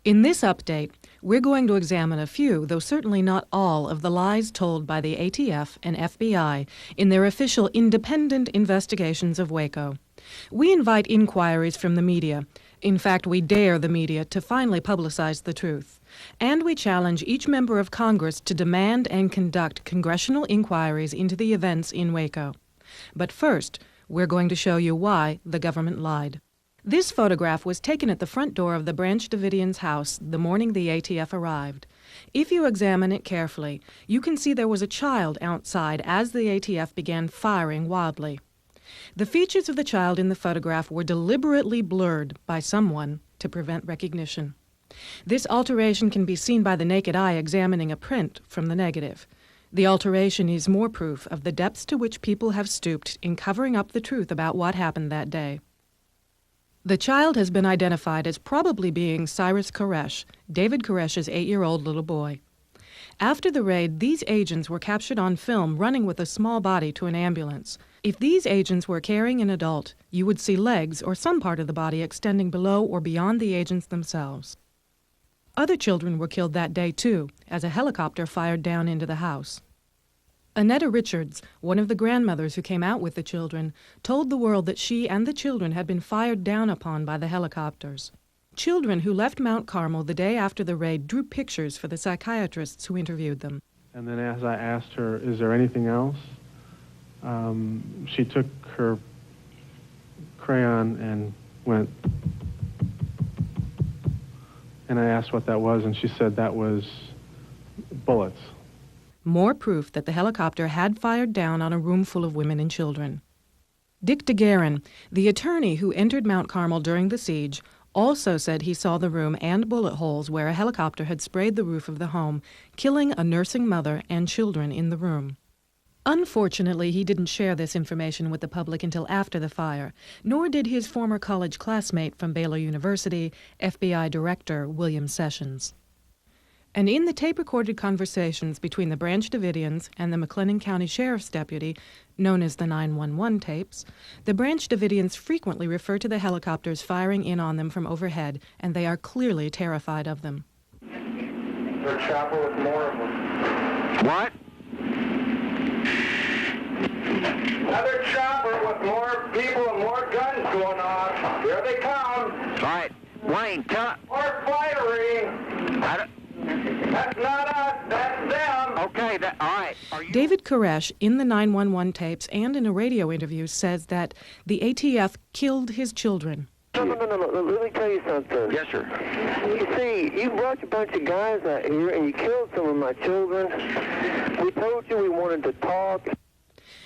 In this update, we're going to examine a few, though certainly not all, of the lies told by the ATF and FBI in their official independent investigations of Waco. We invite inquiries from the media. In fact, we dare the media to finally publicize the truth. And we challenge each member of Congress to demand and conduct congressional inquiries into the events in Waco. But first, we're going to show you why the government lied. This photograph was taken at the front door of the Branch Davidians' house the morning the ATF arrived. If you examine it carefully, you can see there was a child outside as the ATF began firing wildly. The features of the child in the photograph were deliberately blurred by someone to prevent recognition. This alteration can be seen by the naked eye examining a print from the negative. The alteration is more proof of the depths to which people have stooped in covering up the truth about what happened that day. The child has been identified as probably being Cyrus Koresh, David Koresh's 8-year-old little boy. After the raid, these agents were captured on film running with a small body to an ambulance. If these agents were carrying an adult, you would see legs or some part of the body extending below or beyond the agents themselves. Other children were killed that day, too, as a helicopter fired down into the house. Annetta Richards, one of the grandmothers who came out with the children, told the world that she and the children had been fired down upon by the helicopters. Children who left Mount Carmel the day after the raid drew pictures for the psychiatrists who interviewed them. And then as I asked her, is there anything else? She took her crayon and went, and I asked what that was, and she said that was bullets. More proof that the helicopter had fired down on a room full of women and children. Dick DeGuerin, the attorney who entered Mount Carmel during the siege, also said he saw the room and bullet holes where a helicopter had sprayed the roof of the home, killing a nursing mother and children in the room. Unfortunately, he didn't share this information with the public until after the fire, nor did his former college classmate from Baylor University, FBI Director William Sessions. And in the tape-recorded conversations between the Branch Davidians and the McLennan County Sheriff's deputy, known as the 911 tapes, the Branch Davidians frequently refer to the helicopters firing in on them from overhead, and they are clearly terrified of them. Their chopper with more of them. What? Another chopper with more people and more guns going on. Here they come. All right. Wayne, tell... More firing. That's not us, that's them. Okay, all right. David Koresh, in the 911 tapes and in a radio interview, says that the ATF killed his children. No. Let me tell you something. Yes, sir. You see, you brought a bunch of guys out here and you killed some of my children. We told you we wanted to talk.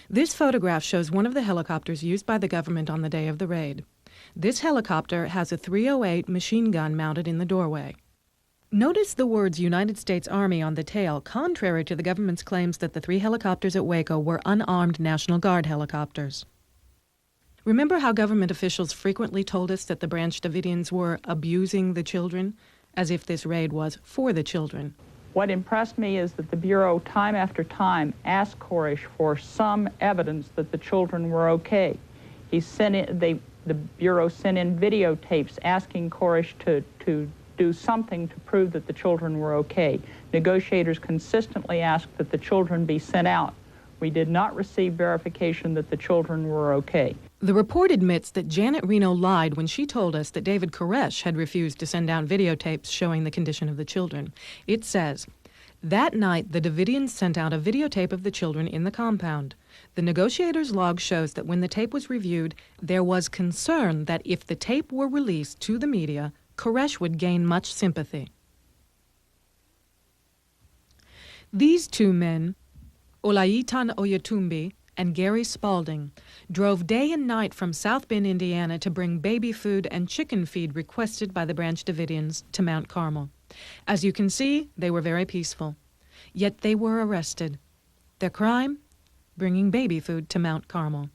This photograph shows one of the helicopters used by the government on the day of the raid. This helicopter has a .308 machine gun mounted in the doorway. Notice the words United States Army on the tail, contrary to the government's claims that the 3 helicopters at Waco were unarmed National Guard helicopters. Remember how government officials frequently told us that the Branch Davidians were abusing the children, as if this raid was for the children? What impressed me is that the Bureau time after time asked Koresh for some evidence that the children were okay. He sent in, the Bureau sent in videotapes asking Koresh to do something to prove that the children were okay. Negotiators consistently asked that the children be sent out. We did not receive verification that the children were okay. The report admits that Janet Reno lied when she told us that David Koresh had refused to send out videotapes showing the condition of the children. It says, that night the Davidians sent out a videotape of the children in the compound. The negotiators' log shows that when the tape was reviewed, there was concern that if the tape were released to the media, Koresh would gain much sympathy. These 2 men, Olaitan Oyatumbi and Gary Spalding, drove day and night from South Bend, Indiana to bring baby food and chicken feed requested by the Branch Davidians to Mount Carmel. As you can see, they were very peaceful. Yet they were arrested. Their crime? Bringing baby food to Mount Carmel.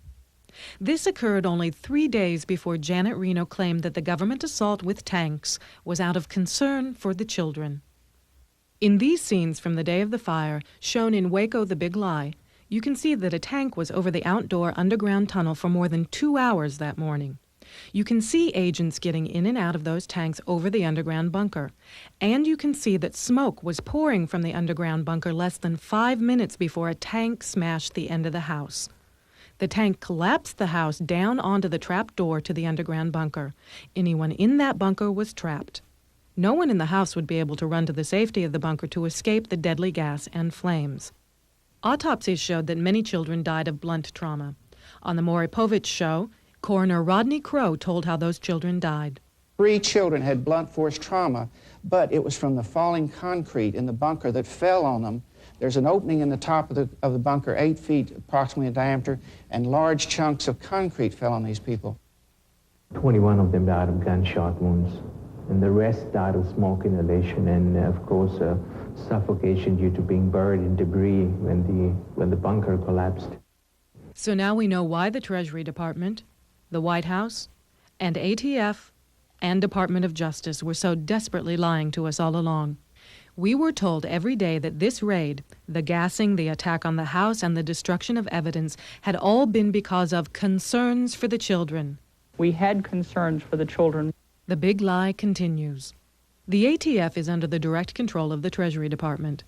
This occurred only 3 days before Janet Reno claimed that the government assault with tanks was out of concern for the children. In these scenes from the day of the fire, shown in Waco the Big Lie, you can see that a tank was over the outdoor underground tunnel for more than 2 hours that morning. You can see agents getting in and out of those tanks over the underground bunker. And you can see that smoke was pouring from the underground bunker less than 5 minutes before a tank smashed the end of the house. The tank collapsed the house down onto the trap door to the underground bunker. Anyone in that bunker was trapped. No one in the house would be able to run to the safety of the bunker to escape the deadly gas and flames. Autopsies showed that many children died of blunt trauma. On the Maury Povich show, Coroner Rodney Crowe told how those children died. 3 children had blunt force trauma, but it was from the falling concrete in the bunker that fell on them. There's an opening in the top of the bunker, 8 feet approximately in diameter, and large chunks of concrete fell on these people. 21 of them died of gunshot wounds, and the rest died of smoke inhalation and, of course, suffocation due to being buried in debris when the bunker collapsed. So now we know why the Treasury Department, the White House, and ATF and Department of Justice were so desperately lying to us all along. We were told every day that this raid, the gassing, the attack on the house, and the destruction of evidence had all been because of concerns for the children. We had concerns for the children. The big lie continues. The ATF is under the direct control of the Treasury Department.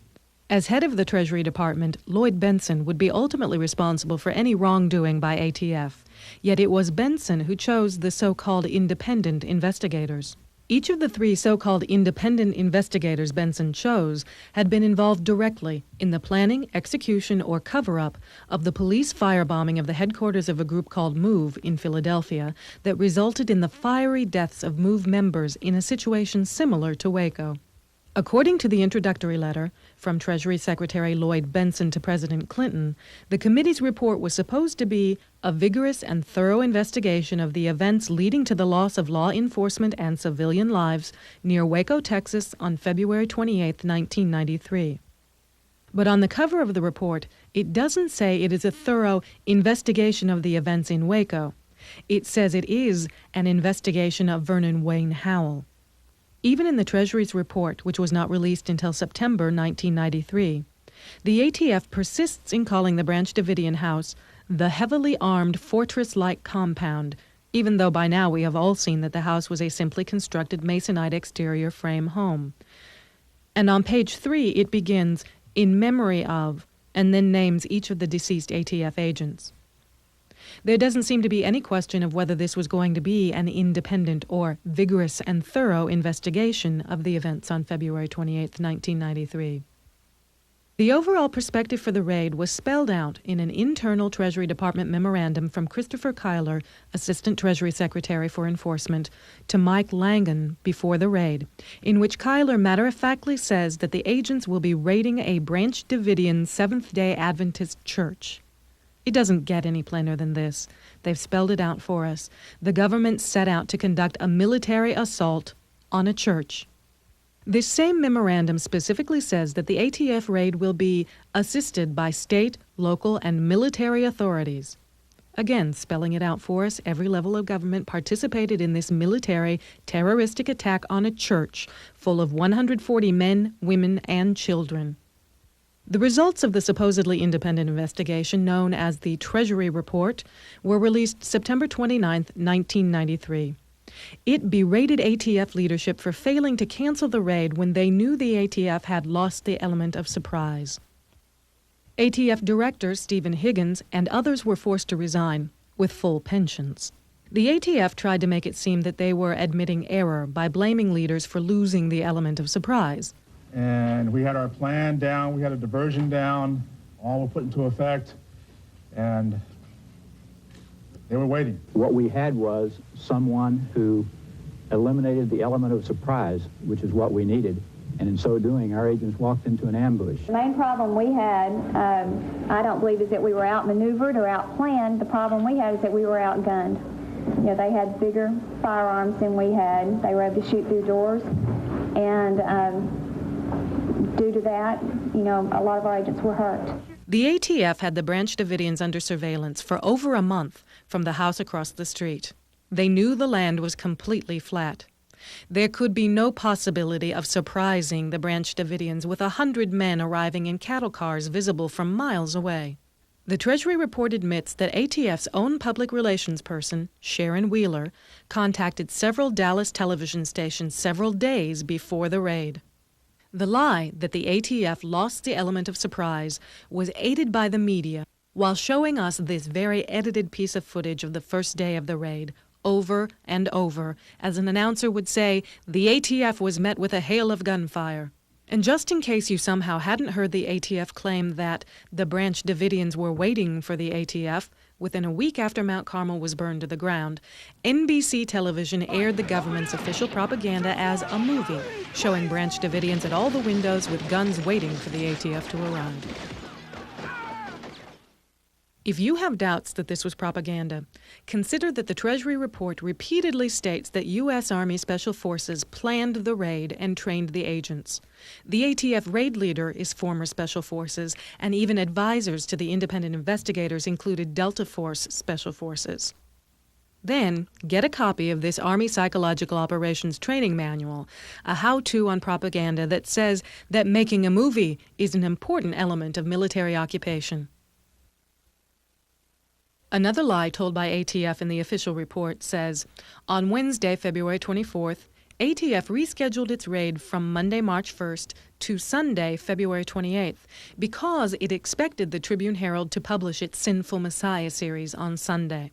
As head of the Treasury Department, Lloyd Benson would be ultimately responsible for any wrongdoing by ATF. Yet it was Benson who chose the so-called independent investigators. Each of the 3 so-called independent investigators Benson chose had been involved directly in the planning, execution, or cover-up of the police firebombing of the headquarters of a group called MOVE in Philadelphia that resulted in the fiery deaths of MOVE members in a situation similar to Waco. According to the introductory letter from Treasury Secretary Lloyd Benson to President Clinton, the committee's report was supposed to be a vigorous and thorough investigation of the events leading to the loss of law enforcement and civilian lives near Waco, Texas on February 28, 1993. But on the cover of the report, it doesn't say it is a thorough investigation of the events in Waco. It says it is an investigation of Vernon Wayne Howell. Even in the Treasury's report, which was not released until September 1993, the ATF persists in calling the Branch Davidian house the heavily armed fortress-like compound, even though by now we have all seen that the house was a simply constructed masonite exterior frame home. And on page 3 it begins, "in memory of," and then names each of the deceased ATF agents. There doesn't seem to be any question of whether this was going to be an independent or vigorous and thorough investigation of the events on February 28, 1993. The overall perspective for the raid was spelled out in an internal Treasury Department memorandum from Christopher Kyler, Assistant Treasury Secretary for Enforcement, to Mike Langen before the raid, in which Kyler matter-of-factly says that the agents will be raiding a Branch Davidian Seventh-day Adventist church. It doesn't get any plainer than this. They've spelled it out for us. The government set out to conduct a military assault on a church. This same memorandum specifically says that the ATF raid will be assisted by state, local, and military authorities. Again, spelling it out for us, every level of government participated in this military terroristic attack on a church full of 140 men, women, and children. The results of the supposedly independent investigation, known as the Treasury Report, were released September 29, 1993. It berated ATF leadership for failing to cancel the raid when they knew the ATF had lost the element of surprise. ATF Director Stephen Higgins and others were forced to resign, with full pensions. The ATF tried to make it seem that they were admitting error by blaming leaders for losing the element of surprise. And we had our plan down, we had a diversion down, all were put into effect, and they were waiting. What we had was someone who eliminated the element of surprise, which is what we needed, and in so doing, our agents walked into an ambush. The main problem we had, I don't believe, is that we were outmaneuvered or outplanned. The problem we had is that we were outgunned. You know, they had bigger firearms than we had. They were able to shoot through doors, and due to that, you know, a lot of our agents were hurt. The ATF had the Branch Davidians under surveillance for over a month from the house across the street. They knew the land was completely flat. There could be no possibility of surprising the Branch Davidians with 100 men arriving in cattle cars visible from miles away. The Treasury report admits that ATF's own public relations person, Sharon Wheeler, contacted several Dallas television stations several days before the raid. The lie that the ATF lost the element of surprise was aided by the media while showing us this very edited piece of footage of the first day of the raid, over and over, as an announcer would say, the ATF was met with a hail of gunfire. And just in case you somehow hadn't heard the ATF claim that the Branch Davidians were waiting for the ATF, within a week after Mount Carmel was burned to the ground, NBC television aired the government's official propaganda as a movie, showing Branch Davidians at all the windows with guns waiting for the ATF to arrive. If you have doubts that this was propaganda, consider that the Treasury report repeatedly states that U.S. Army Special Forces planned the raid and trained the agents. The ATF raid leader is former Special Forces, and even advisors to the independent investigators included Delta Force Special Forces. Then, get a copy of this Army Psychological Operations Training Manual, a how-to on propaganda that says that making a movie is an important element of military occupation. Another lie told by ATF in the official report says, on Wednesday, February 24th, ATF rescheduled its raid from Monday, March 1st to Sunday, February 28th, because it expected the Tribune-Herald to publish its Sinful Messiah series on Sunday.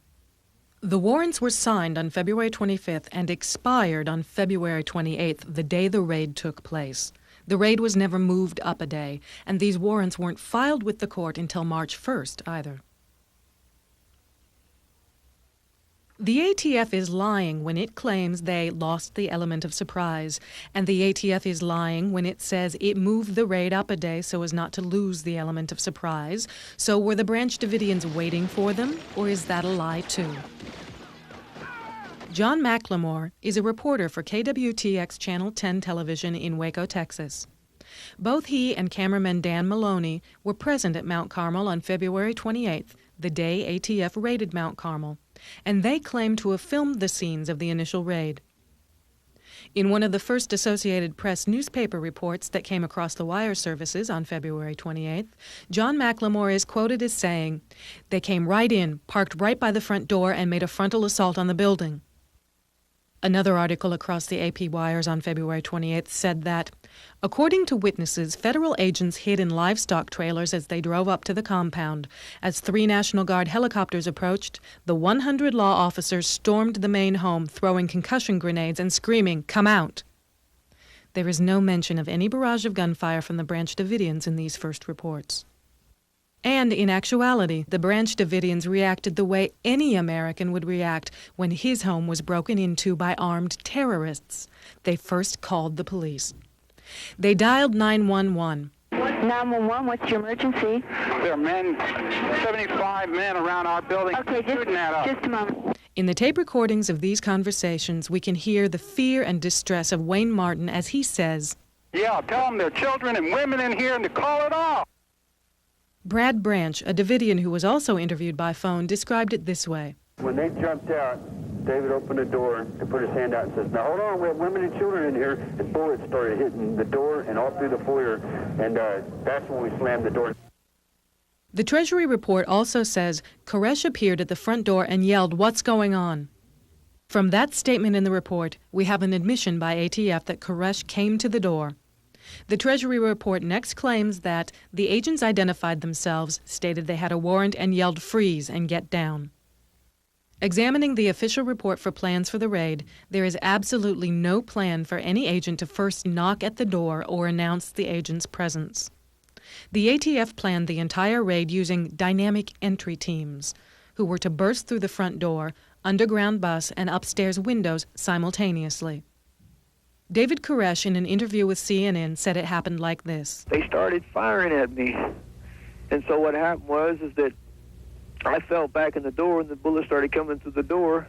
The warrants were signed on February 25th and expired on February 28th, the day the raid took place. The raid was never moved up a day, and these warrants weren't filed with the court until March 1st either. The ATF is lying when it claims they lost the element of surprise, and the ATF is lying when it says it moved the raid up a day so as not to lose the element of surprise. So were the Branch Davidians waiting for them, or is that a lie too? John McLemore is a reporter for KWTX Channel 10 television in Waco, Texas. Both he and cameraman Dan Maloney were present at Mount Carmel on February 28th, the day ATF raided Mount Carmel, and they claim to have filmed the scenes of the initial raid. In one of the first Associated Press newspaper reports that came across the wire services on February 28th, John McLemore is quoted as saying, "They came right in, parked right by the front door, and made a frontal assault on the building." Another article across the AP wires on February 28th said that, according to witnesses, federal agents hid in livestock trailers as they drove up to the compound. As 3 National Guard helicopters approached, the 100 law officers stormed the main home, throwing concussion grenades and screaming, "Come out!" There is no mention of any barrage of gunfire from the Branch Davidians in these first reports. And in actuality, the Branch Davidians reacted the way any American would react when his home was broken into by armed terrorists. They first called the police. They dialed 911. 911, what's your emergency? There are 75 men around our building. Okay, just a moment. In the tape recordings of these conversations, we can hear the fear and distress of Wayne Martin as he says, "Yeah, tell them there are children and women in here and to call it off." Brad Branch, a Davidian who was also interviewed by phone, described it this way. When they jumped out, David opened the door and put his hand out and says, "Now hold on, we have women and children in here." And bullets started hitting the door and all through the foyer, and that's when we slammed the door. The Treasury report also says Koresh appeared at the front door and yelled, "What's going on?" From that statement in the report, we have an admission by ATF that Koresh came to the door. The Treasury report next claims that the agents identified themselves, stated they had a warrant, and yelled, "Freeze" and "Get down." Examining the official report for plans for the raid, there is absolutely no plan for any agent to first knock at the door or announce the agent's presence. The ATF planned the entire raid using dynamic entry teams, who were to burst through the front door, underground bus, and upstairs windows simultaneously. David Koresh, in an interview with CNN, said it happened like this. They started firing at me. And so what happened was that I fell back in the door and the bullets started coming through the door.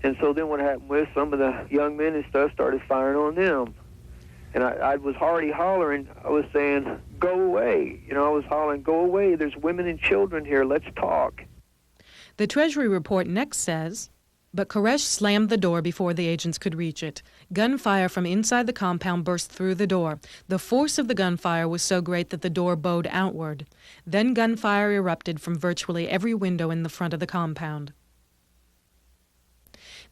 And so then what happened was some of the young men and stuff started firing on them. And I was already hollering. I was saying, "Go away." I was hollering, "Go away. There's women and children here. Let's talk." The Treasury report next says, But Koresh slammed the door before the agents could reach it. Gunfire from inside the compound burst through the door. The force of the gunfire was so great that the door bowed outward. Then gunfire erupted from virtually every window in the front of the compound.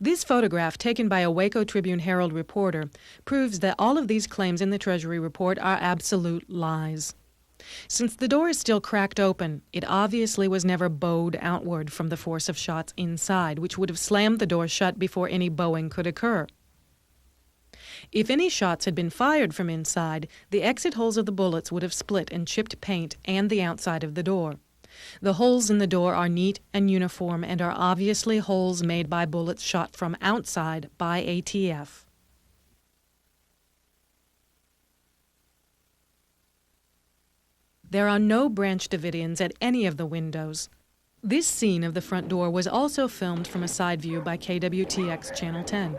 This photograph, taken by a Waco Tribune-Herald reporter, proves that all of these claims in the Treasury report are absolute lies. Since the door is still cracked open, it obviously was never bowed outward from the force of shots inside, which would have slammed the door shut before any bowing could occur. If any shots had been fired from inside, the exit holes of the bullets would have split and chipped paint and the outside of the door. The holes in the door are neat and uniform and are obviously holes made by bullets shot from outside by ATF. There are no branch Davidians at any of the windows. This scene of the front door was also filmed from a side view by KWTX Channel 10.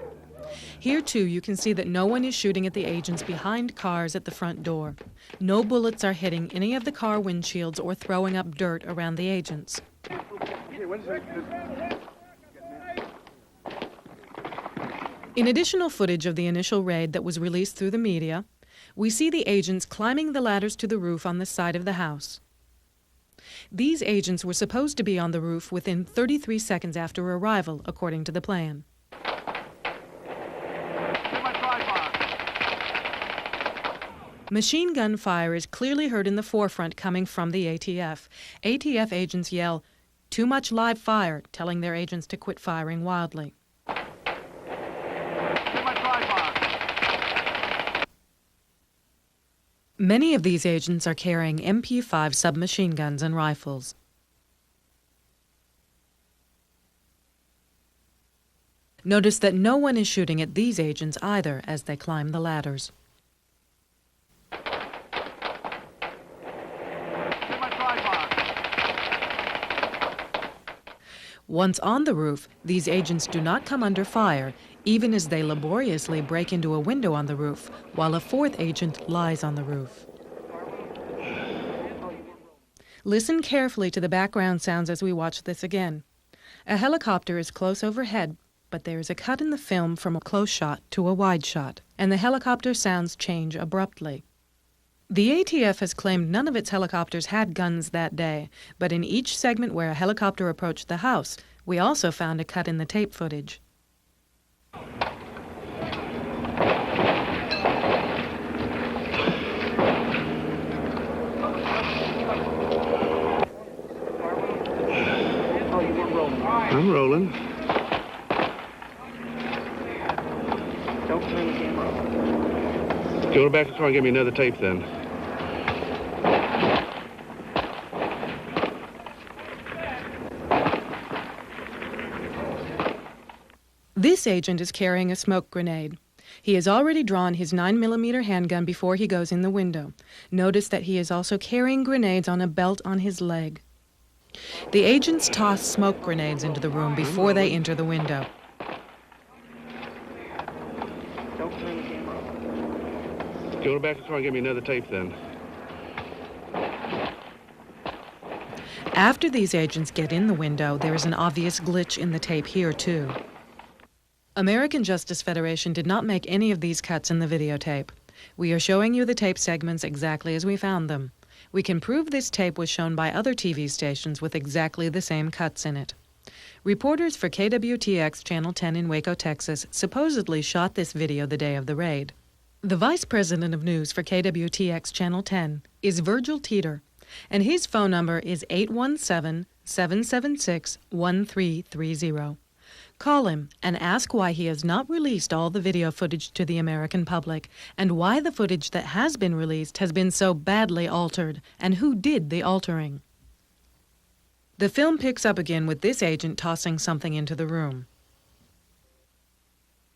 Here, too, you can see that no one is shooting at the agents behind cars at the front door. No bullets are hitting any of the car windshields or throwing up dirt around the agents. In additional footage of the initial raid that was released through the media, we see the agents climbing the ladders to the roof on the side of the house. These agents were supposed to be on the roof within 33 seconds after arrival, according to the plan. Machine gun fire is clearly heard in the forefront coming from the ATF. ATF agents yell, "Too much live fire," telling their agents to quit firing wildly. Many of these agents are carrying MP5 submachine guns and rifles. Notice that no one is shooting at these agents either as they climb the ladders. Once on the roof, these agents do not come under fire, even as they laboriously break into a window on the roof, while a fourth agent lies on the roof. Listen carefully to the background sounds as we watch this again. A helicopter is close overhead, but there is a cut in the film from a close shot to a wide shot, and the helicopter sounds change abruptly. The ATF has claimed none of its helicopters had guns that day, but in each segment where a helicopter approached the house, we also found a cut in the tape footage. I'm rolling. Don't turn the camera off. Go back to the car and give me another tape then. This agent is carrying a smoke grenade. He has already drawn his 9mm handgun before he goes in the window. Notice that he is also carrying grenades on a belt on his leg. The agents toss smoke grenades into the room before they enter the window. Don't turn the camera off. Go back to the car and give me another tape then. After these agents get in the window, there is an obvious glitch in the tape here, too. American Justice Federation did not make any of these cuts in the videotape. We are showing you the tape segments exactly as we found them. We can prove this tape was shown by other TV stations with exactly the same cuts in it. Reporters for KWTX Channel 10 in Waco, Texas, supposedly shot this video the day of the raid. The Vice President of News for KWTX Channel 10 is Virgil Teeter, and his phone number is 817-776-1330. Call him and ask why he has not released all the video footage to the American public, and why the footage that has been released has been so badly altered, and who did the altering. The film picks up again with this agent tossing something into the room.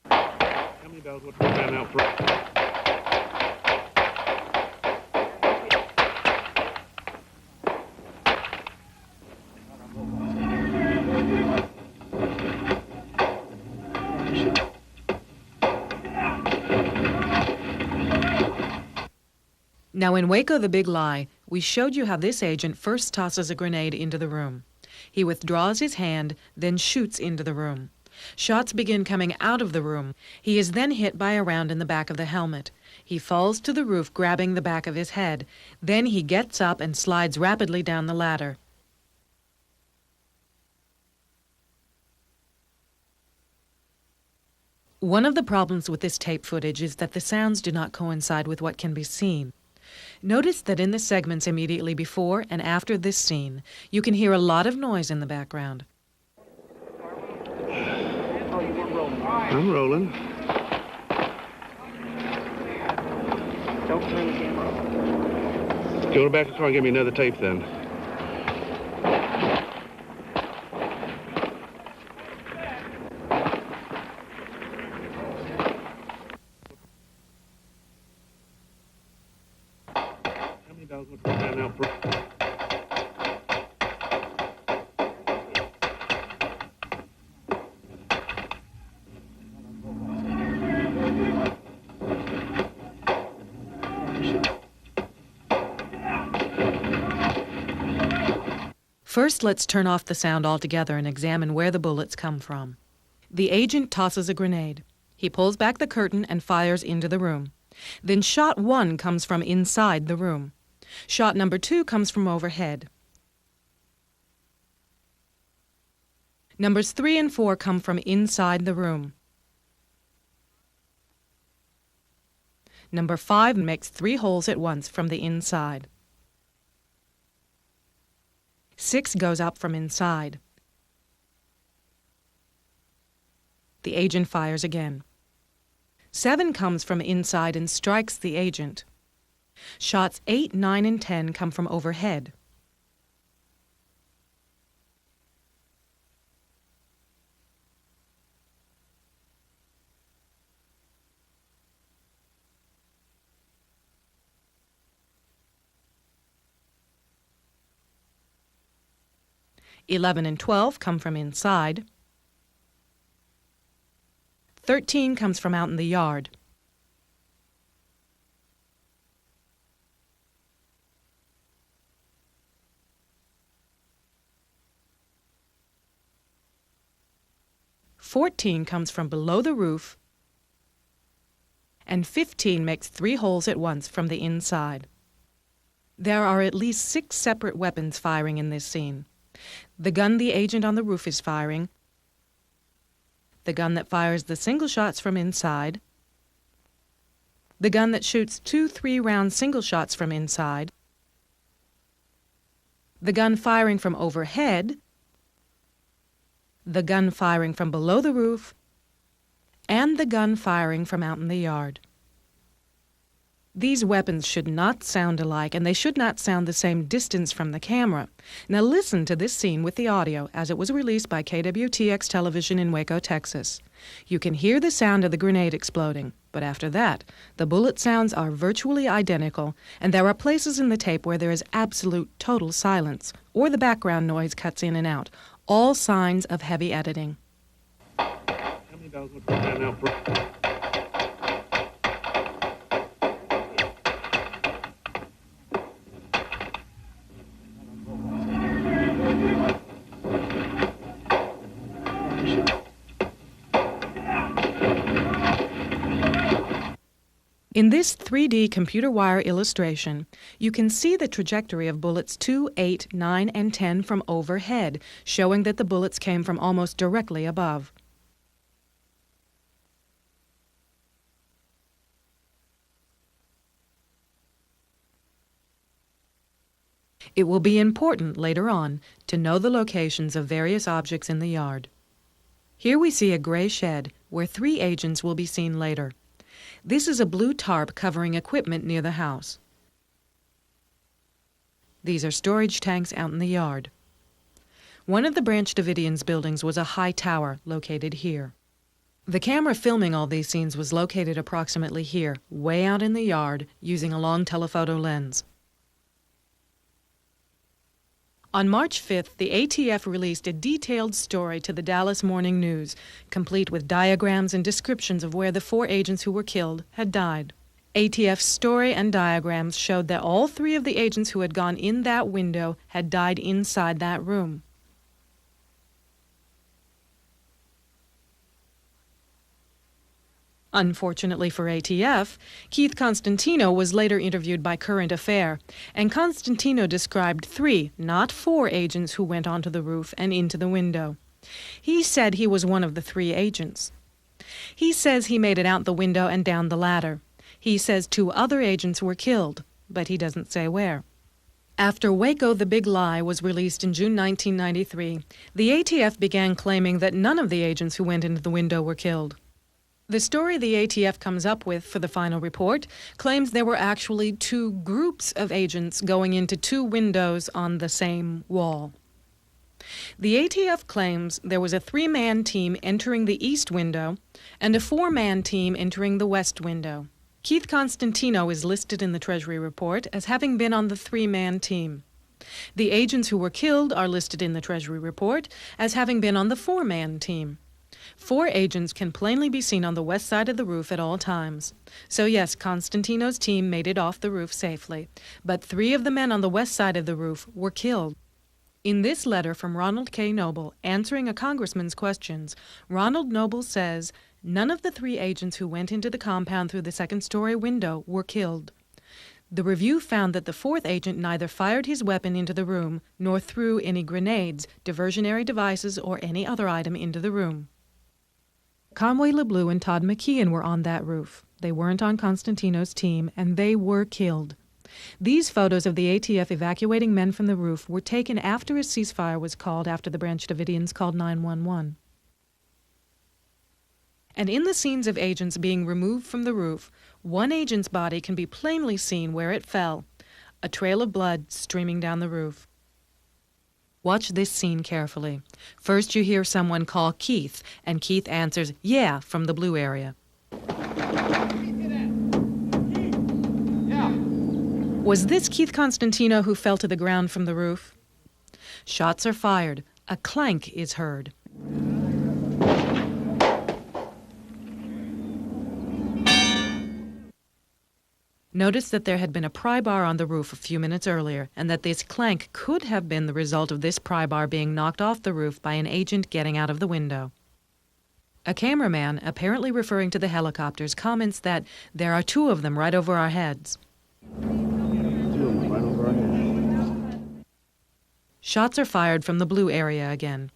Tell me about what we're trying out for. Now in Waco the Big Lie, we showed you how this agent first tosses a grenade into the room. He withdraws his hand, then shoots into the room. Shots begin coming out of the room. He is then hit by a round in the back of the helmet. He falls to the roof, grabbing the back of his head. Then he gets up and slides rapidly down the ladder. One of the problems with this tape footage is that the sounds do not coincide with what can be seen. Notice that in the segments immediately before and after this scene, you can hear a lot of noise in the background. I'm rolling. Don't turn the camera off. Go back to the car and give me another tape then. How many dollars would that now? First, let's turn off the sound altogether and examine where the bullets come from. The agent tosses a grenade. He pulls back the curtain and fires into the room. Then shot 1 comes from inside the room. Shot number 2 comes from overhead. Numbers 3 and 4 come from inside the room. Number 5 makes 3 holes at once from the inside. 6 goes up from inside. The agent fires again. 7 comes from inside and strikes the agent. Shots 8, 9, and 10 come from overhead. $11 and $12 come from inside. 13 comes from out in the yard. $14 comes from below the roof, and 15 makes 3 holes at once from the inside. There are at least 6 separate weapons firing in this scene. The gun the agent on the roof is firing, the gun that fires the single shots from inside, the gun that shoots 2 3-round single shots from inside, the gun firing from overhead, the gun firing from below the roof, and the gun firing from out in the yard. These weapons should not sound alike, and they should not sound the same distance from the camera. Now listen to this scene with the audio as it was released by KWTX television in Waco, Texas. You can hear the sound of the grenade exploding, but after that, the bullet sounds are virtually identical, and there are places in the tape where there is absolute total silence, or the background noise cuts in and out, all signs of heavy editing. How many dollars would that now? In this 3D computer wire illustration, you can see the trajectory of bullets 2, 8, 9, and 10 from overhead, showing that the bullets came from almost directly above. It will be important later on to know the locations of various objects in the yard. Here we see a gray shed where 3 agents will be seen later. This is a blue tarp covering equipment near the house. These are storage tanks out in the yard. One of the Branch Davidians' buildings was a high tower located here. The camera filming all these scenes was located approximately here, way out in the yard, using a long telephoto lens. On March 5th, the ATF released a detailed story to the Dallas Morning News, complete with diagrams and descriptions of where the 4 agents who were killed had died. ATF's story and diagrams showed that all 3 of the agents who had gone in that window had died inside that room. Unfortunately for ATF, Keith Constantino was later interviewed by Current Affair, and Constantino described 3, not 4 agents who went onto the roof and into the window. He said he was one of the 3 agents. He says he made it out the window and down the ladder. He says 2 other agents were killed, but he doesn't say where. After Waco the Big Lie was released in June 1993, the ATF began claiming that none of the agents who went into the window were killed. The story the ATF comes up with for the final report claims there were actually 2 groups of agents going into 2 windows on the same wall. The ATF claims there was a 3-man team entering the east window and a 4-man team entering the west window. Keith Constantino is listed in the Treasury report as having been on the 3-man team. The agents who were killed are listed in the Treasury report as having been on the 4-man team. 4 agents can plainly be seen on the west side of the roof at all times. So yes, Constantino's team made it off the roof safely, but 3 of the men on the west side of the roof were killed. In this letter from Ronald K. Noble, answering a congressman's questions, Ronald Noble says, none of the 3 agents who went into the compound through the second-story window were killed. The review found that the 4th agent neither fired his weapon into the room nor threw any grenades, diversionary devices, or any other item into the room. Conway LeBleu and Todd McKeon were on that roof. They weren't on Constantino's team, and they were killed. These photos of the ATF evacuating men from the roof were taken after a ceasefire was called after the Branch Davidians called 911. And in the scenes of agents being removed from the roof, one agent's body can be plainly seen where it fell, a trail of blood streaming down the roof. Watch this scene carefully. First you hear someone call Keith, and Keith answers, "Yeah," from the blue area. Was this Keith Constantino who fell to the ground from the roof? Shots are fired. A clank is heard. Notice that there had been a pry bar on the roof a few minutes earlier, and that this clank could have been the result of this pry bar being knocked off the roof by an agent getting out of the window. A cameraman, apparently referring to the helicopters, comments that there are 2 of them right over our heads. Shots are fired from the blue area again.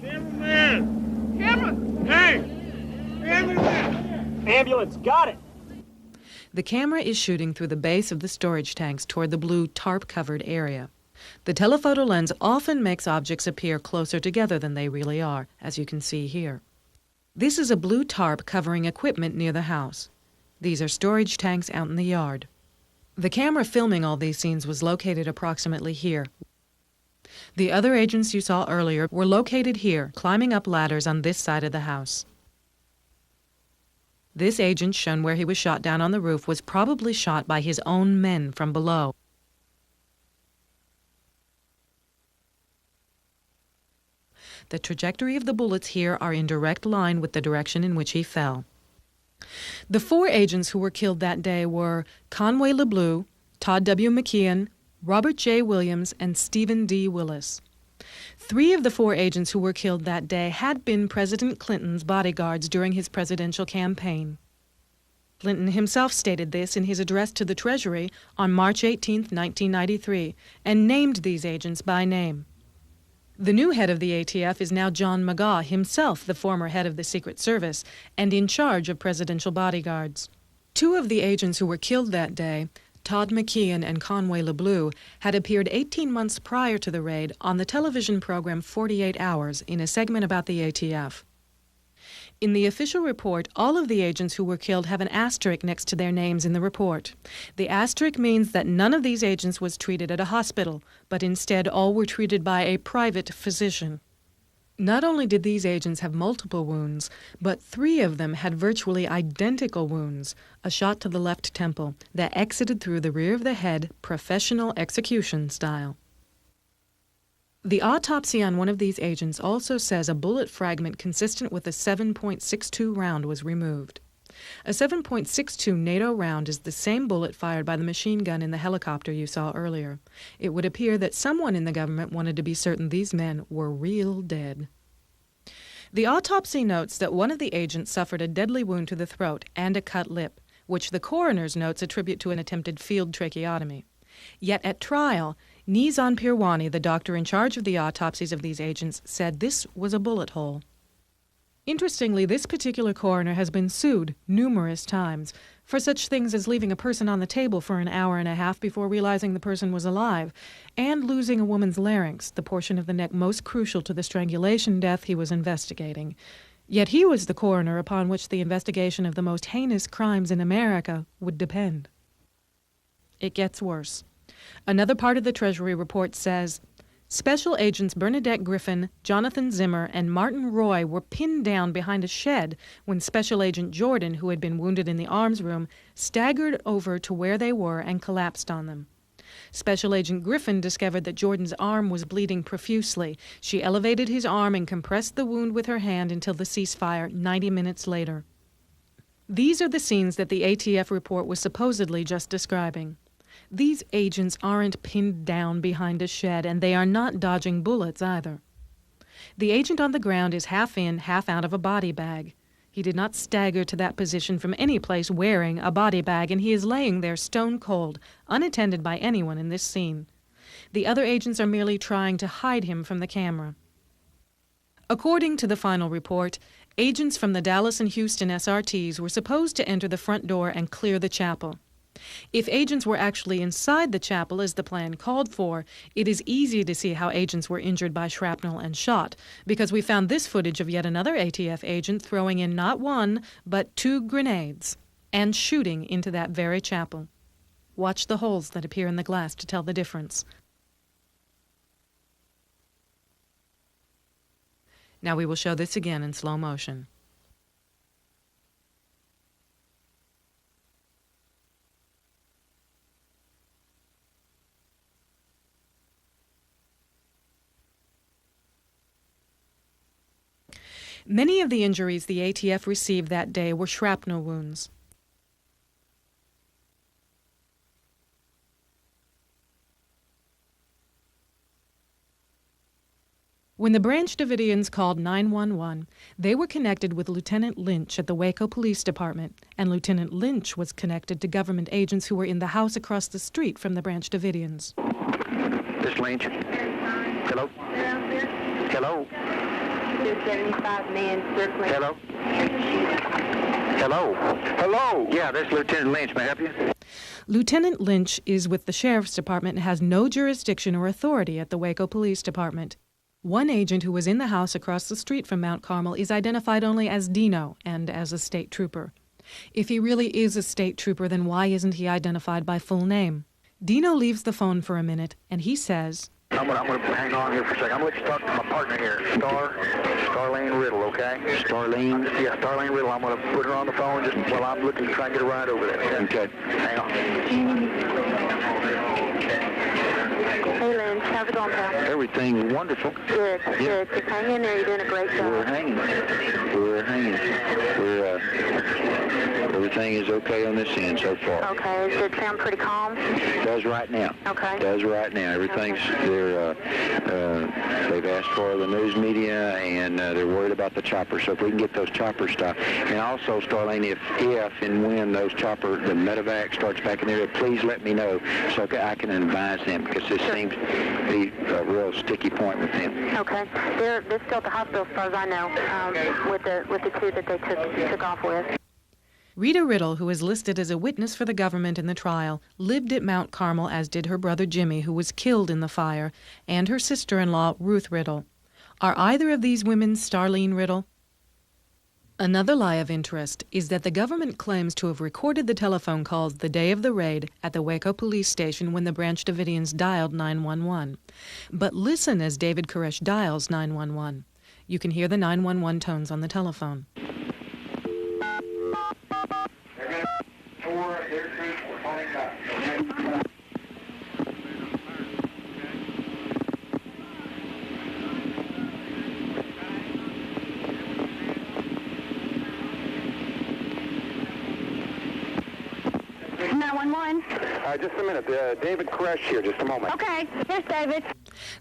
Cameraman! Hey! Ambulance! Ambulance, got it! The camera is shooting through the base of the storage tanks toward the blue tarp-covered area. The telephoto lens often makes objects appear closer together than they really are, as you can see here. This is a blue tarp covering equipment near the house. These are storage tanks out in the yard. The camera filming all these scenes was located approximately here. The other agents you saw earlier were located here, climbing up ladders on this side of the house. This agent, shown where he was shot down on the roof, was probably shot by his own men from below. The trajectory of the bullets here are in direct line with the direction in which he fell. The 4 agents who were killed that day were Conway LeBleu, Todd W. McKeon, Robert J. Williams, and Stephen D. Willis. 3 of the 4 agents who were killed that day had been President Clinton's bodyguards during his presidential campaign. Clinton himself stated this in his address to the Treasury on March 18, 1993, and named these agents by name. The new head of the ATF is now John McGaugh, himself the former head of the Secret Service, and in charge of presidential bodyguards. 2 of the agents who were killed that day, Todd McKeon and Conway LeBleu, had appeared 18 months prior to the raid on the television program 48 Hours in a segment about the ATF. In the official report, all of the agents who were killed have an asterisk next to their names in the report. The asterisk means that none of these agents was treated at a hospital, but instead all were treated by a private physician. Not only did these agents have multiple wounds, but 3 of them had virtually identical wounds, a shot to the left temple that exited through the rear of the head, professional execution style. The autopsy on one of these agents also says a bullet fragment consistent with a 7.62 round was removed. A 7.62 NATO round is the same bullet fired by the machine gun in the helicopter you saw earlier. It would appear that someone in the government wanted to be certain these men were real dead. The autopsy notes that one of the agents suffered a deadly wound to the throat and a cut lip, which the coroner's notes attribute to an attempted field tracheotomy. Yet at trial, Nizam Pirwani, the doctor in charge of the autopsies of these agents, said this was a bullet hole. Interestingly, this particular coroner has been sued numerous times for such things as leaving a person on the table for an hour and a half before realizing the person was alive, and losing a woman's larynx, the portion of the neck most crucial to the strangulation death he was investigating. Yet he was the coroner upon which the investigation of the most heinous crimes in America would depend. It gets worse. Another part of the Treasury report says, Special Agents Bernadette Griffin, Jonathan Zimmer, and Martin Roy were pinned down behind a shed when Special Agent Jordan, who had been wounded in the arms room, staggered over to where they were and collapsed on them. Special Agent Griffin discovered that Jordan's arm was bleeding profusely. She elevated his arm and compressed the wound with her hand until the ceasefire 90 minutes later. These are the scenes that the ATF report was supposedly just describing. These agents aren't pinned down behind a shed, and they are not dodging bullets either. The agent on the ground is half in, half out of a body bag. He did not stagger to that position from any place wearing a body bag, and he is laying there stone cold, unattended by anyone in this scene. The other agents are merely trying to hide him from the camera. According to the final report, agents from the Dallas and Houston SRTs were supposed to enter the front door and clear the chapel. If agents were actually inside the chapel as the plan called for, it is easy to see how agents were injured by shrapnel and shot, because we found this footage of yet another ATF agent throwing in not one, but 2 grenades and shooting into that very chapel. Watch the holes that appear in the glass to tell the difference. Now we will show this again in slow motion. Many of the injuries the ATF received that day were shrapnel wounds. When the Branch Davidians called 911, they were connected with Lieutenant Lynch at the Waco Police Department, and Lieutenant Lynch was connected to government agents who were in the house across the street from the Branch Davidians. This Lynch. Hello? Hello? 275 men circling. Hello? Hello? Hello? Yeah, this is Lieutenant Lynch. May I help you? Lieutenant Lynch is with the Sheriff's Department and has no jurisdiction or authority at the Waco Police Department. One agent who was in the house across the street from Mount Carmel is identified only as Dino and as a state trooper. If he really is a state trooper, then why isn't he identified by full name? Dino leaves the phone for a minute, and he says, I'm gonna hang on here for a second. I'm going to let you talk to my partner here, Starlene Riddle, okay? Starlene? Yeah, Starlene Riddle. I'm going to put her on the phone just while I'm looking to try and get a ride over there. Okay. Hang on. Hey, Lynn. How's it going, pal? Everything's wonderful. Good, good. Just hang in there. You're doing a great job. We're hanging. Everything is okay on this end so far. Okay. Does it sound pretty calm? It does right now. Okay. It does right now. Everything's, they've asked for the news media, and they're worried about the choppers. So if we can get those choppers stopped. And also, Starlene, if and when those the medevac starts back in there, please let me know so I can advise them, because this seems to be a real sticky point with them. Okay. They're still at the hospital as far as I know, with the 2 that they took off with. Rita Riddle, who is listed as a witness for the government in the trial, lived at Mount Carmel, as did her brother Jimmy, who was killed in the fire, and her sister-in-law, Ruth Riddle. Are either of these women Starlene Riddle? Another lie of interest is that the government claims to have recorded the telephone calls the day of the raid at the Waco police station when the Branch Davidians dialed 911. But listen as David Koresh dials 911. You can hear the 911 tones on the telephone. Just a minute. David Koresh here. Just a moment. Okay. Here's David.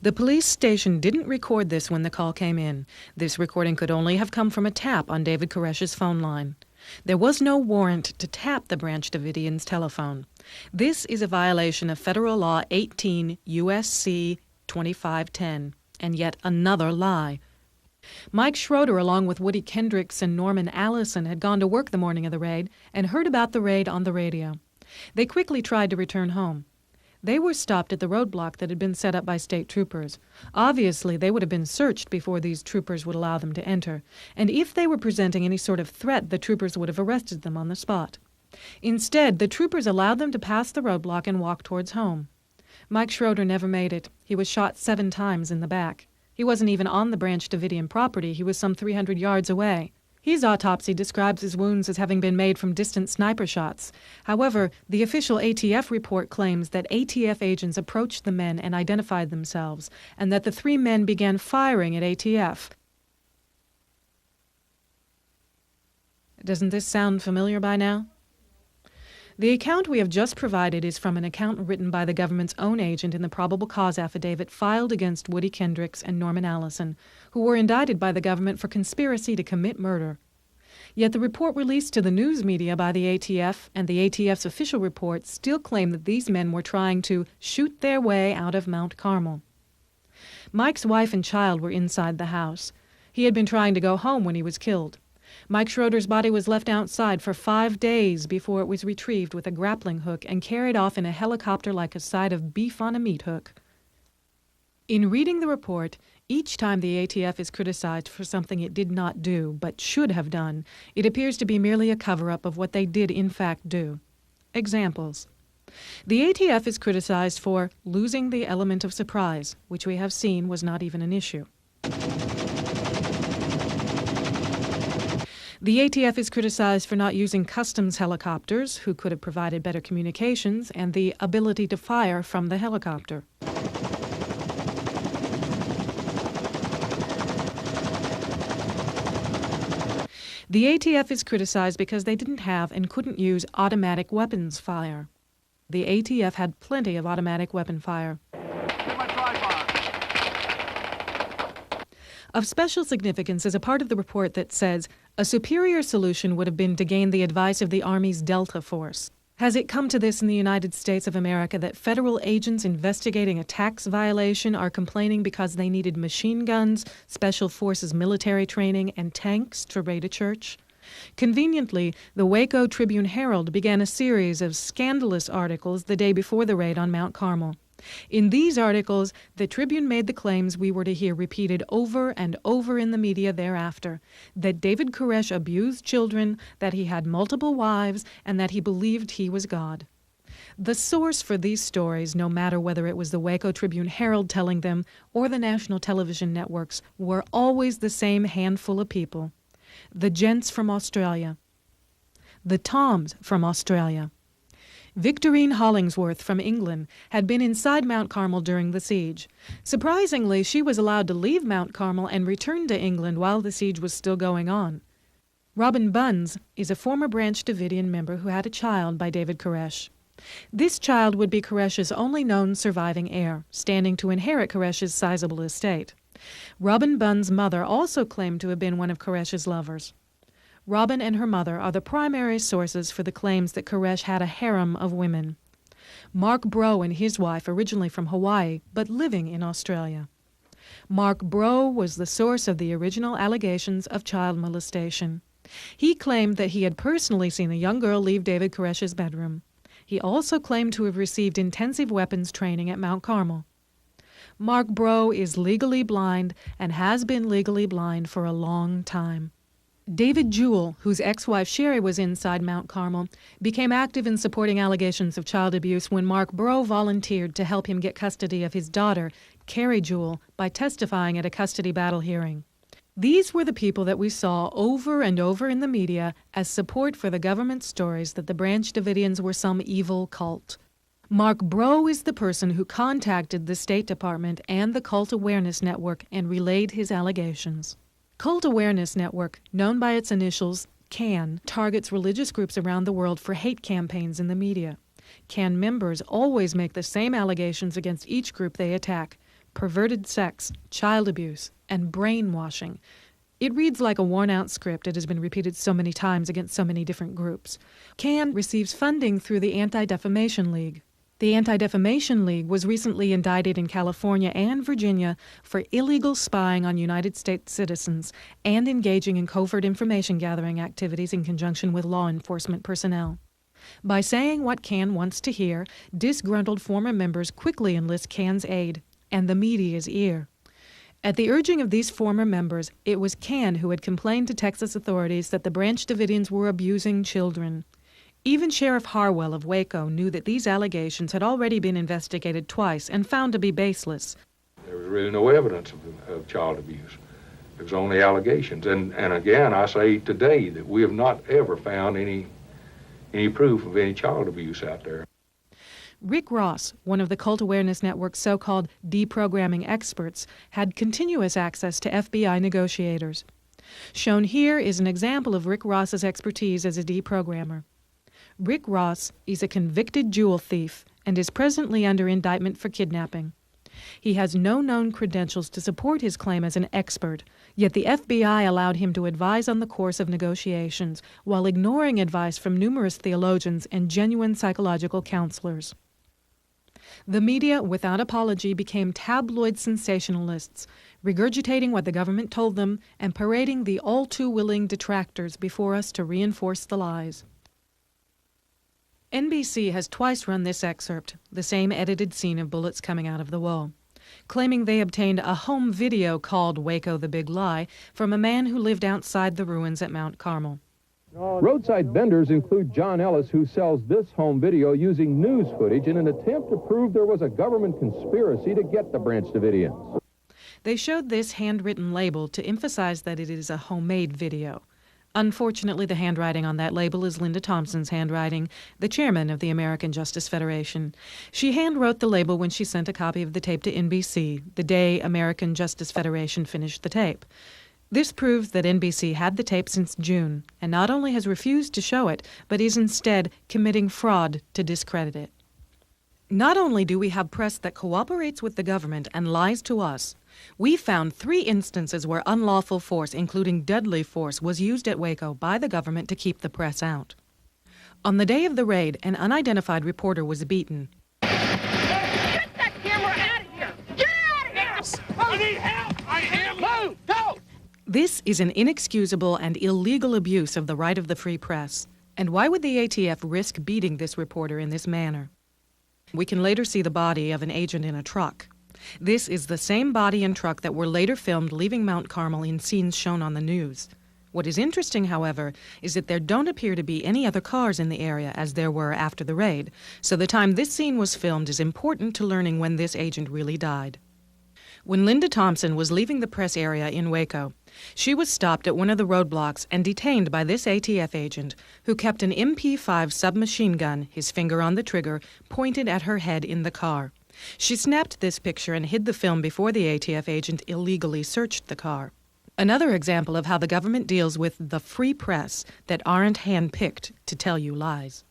The police station didn't record this when the call came in. This recording could only have come from a tap on David Koresh's phone line. There was no warrant to tap the Branch Davidians' telephone. This is a violation of Federal Law 18 U.S.C. 2510, and yet another lie. Mike Schroeder, along with Woody Kendricks and Norman Allison, had gone to work the morning of the raid and heard about the raid on the radio. They quickly tried to return home. They were stopped at the roadblock that had been set up by state troopers. Obviously, they would have been searched before these troopers would allow them to enter, and if they were presenting any sort of threat, the troopers would have arrested them on the spot. Instead, the troopers allowed them to pass the roadblock and walk towards home. Mike Schroeder never made it. He was shot 7 times in the back. He wasn't even on the Branch Davidian property. He was some 300 yards away. His autopsy describes his wounds as having been made from distant sniper shots. However, the official ATF report claims that ATF agents approached the men and identified themselves, and that the 3 men began firing at ATF. Doesn't this sound familiar by now? The account we have just provided is from an account written by the government's own agent in the probable cause affidavit filed against Woody Kendricks and Norman Allison, who were indicted by the government for conspiracy to commit murder. Yet the report released to the news media by the ATF and the ATF's official report still claim that these men were trying to shoot their way out of Mount Carmel. Mike's wife and child were inside the house. He had been trying to go home when he was killed. Mike Schroeder's body was left outside for 5 days before it was retrieved with a grappling hook and carried off in a helicopter like a side of beef on a meat hook. In reading the report, each time the ATF is criticized for something it did not do but should have done, it appears to be merely a cover-up of what they did in fact do. Examples. The ATF is criticized for losing the element of surprise, which we have seen was not even an issue. The ATF is criticized for not using customs helicopters, who could have provided better communications and the ability to fire from the helicopter. The ATF is criticized because they didn't have and couldn't use automatic weapons fire. The ATF had plenty of automatic weapon fire. Of special significance is a part of the report that says a superior solution would have been to gain the advice of the Army's Delta Force. Has it come to this in the United States of America that federal agents investigating a tax violation are complaining because they needed machine guns, special forces military training, and tanks to raid a church? Conveniently, the WACO Tribune-Herald began a series of scandalous articles the day before the raid on Mount Carmel. In these articles, the Tribune made the claims we were to hear repeated over and over in the media thereafter, that David Koresh abused children, that he had multiple wives, and that he believed he was God. The source for these stories, no matter whether it was the Waco Tribune-Herald telling them or the national television networks, were always the same handful of people. The gents from Australia. The Toms from Australia. Victorine Hollingsworth from England had been inside Mount Carmel during the siege. Surprisingly, she was allowed to leave Mount Carmel and return to England while the siege was still going on. Robin Bunns is a former Branch Davidian member who had a child by David Koresh. This child would be Koresh's only known surviving heir, standing to inherit Koresh's sizable estate. Robin Bunns' mother also claimed to have been one of Koresh's lovers. Robin and her mother are the primary sources for the claims that Koresh had a harem of women. Mark Bro and his wife, originally from Hawaii, but living in Australia. Mark Bro was the source of the original allegations of child molestation. He claimed that he had personally seen a young girl leave David Koresh's bedroom. He also claimed to have received intensive weapons training at Mount Carmel. Mark Bro is legally blind and has been legally blind for a long time. David Jewell, whose ex-wife Sherry was inside Mount Carmel, became active in supporting allegations of child abuse when Mark Bro volunteered to help him get custody of his daughter, Carrie Jewell, by testifying at a custody battle hearing. These were the people that we saw over and over in the media as support for the government stories that the Branch Davidians were some evil cult. Mark Bro is the person who contacted the State Department and the Cult Awareness Network and relayed his allegations. Cult Awareness Network, known by its initials CAN, targets religious groups around the world for hate campaigns in the media. CAN members always make the same allegations against each group they attack. perverted sex, child abuse, and brainwashing. It reads like a worn-out script. It has been repeated so many times against so many different groups. CAN receives funding through the Anti-Defamation League. The Anti-Defamation League was recently indicted in California and Virginia for illegal spying on United States citizens and engaging in covert information gathering activities in conjunction with law enforcement personnel. By saying what CAN wants to hear, disgruntled former members quickly enlist CAN's aid and the media's ear. At the urging of these former members, it was CAN who had complained to Texas authorities that the Branch Davidians were abusing children. Even Sheriff Harwell of Waco knew that these allegations had already been investigated twice and found to be baseless. There was really no evidence of child abuse. It was only allegations. And again, I say today that we have not ever found any proof of any child abuse out there. Rick Ross, one of the Cult Awareness Network's so-called deprogramming experts, had continuous access to FBI negotiators. Shown here is an example of Rick Ross's expertise as a deprogrammer. Rick Ross is a convicted jewel thief and is presently under indictment for kidnapping. He has no known credentials to support his claim as an expert, yet the FBI allowed him to advise on the course of negotiations while ignoring advice from numerous theologians and genuine psychological counselors. The media, without apology, became tabloid sensationalists, regurgitating what the government told them and parading the all-too-willing detractors before us to reinforce the lies. NBC has twice run this excerpt, the same edited scene of bullets coming out of the wall, claiming they obtained a home video called Waco the Big Lie from a man who lived outside the ruins at Mount Carmel. Roadside vendors include John Ellis, who sells this home video using news footage in an attempt to prove there was a government conspiracy to get the Branch Davidians. They showed this handwritten label to emphasize that it is a homemade video. Unfortunately, the handwriting on that label is Linda Thompson's handwriting, the chairman of the American Justice Federation. She handwrote the label when she sent a copy of the tape to NBC, the day American Justice Federation finished the tape. This proves that NBC had the tape since June, and not only has refused to show it, but is instead committing fraud to discredit it. Not only do we have press that cooperates with the government and lies to us, we found 3 instances where unlawful force, including deadly force, was used at Waco by the government to keep the press out. On the day of the raid, an unidentified reporter was beaten. Get that camera out of here! Get out of here! I need help! I am! Move! Go! This is an inexcusable and illegal abuse of the right of the free press. And why would the ATF risk beating this reporter in this manner? We can later see the body of an agent in a truck. This is the same body and truck that were later filmed leaving Mount Carmel in scenes shown on the news. What is interesting, however, is that there don't appear to be any other cars in the area as there were after the raid, so the time this scene was filmed is important to learning when this agent really died. When Linda Thompson was leaving the press area in Waco, she was stopped at one of the roadblocks and detained by this ATF agent, who kept an MP5 submachine gun, his finger on the trigger, pointed at her head in the car. She snapped this picture and hid the film before the ATF agent illegally searched the car. Another example of how the government deals with the free press that aren't handpicked to tell you lies.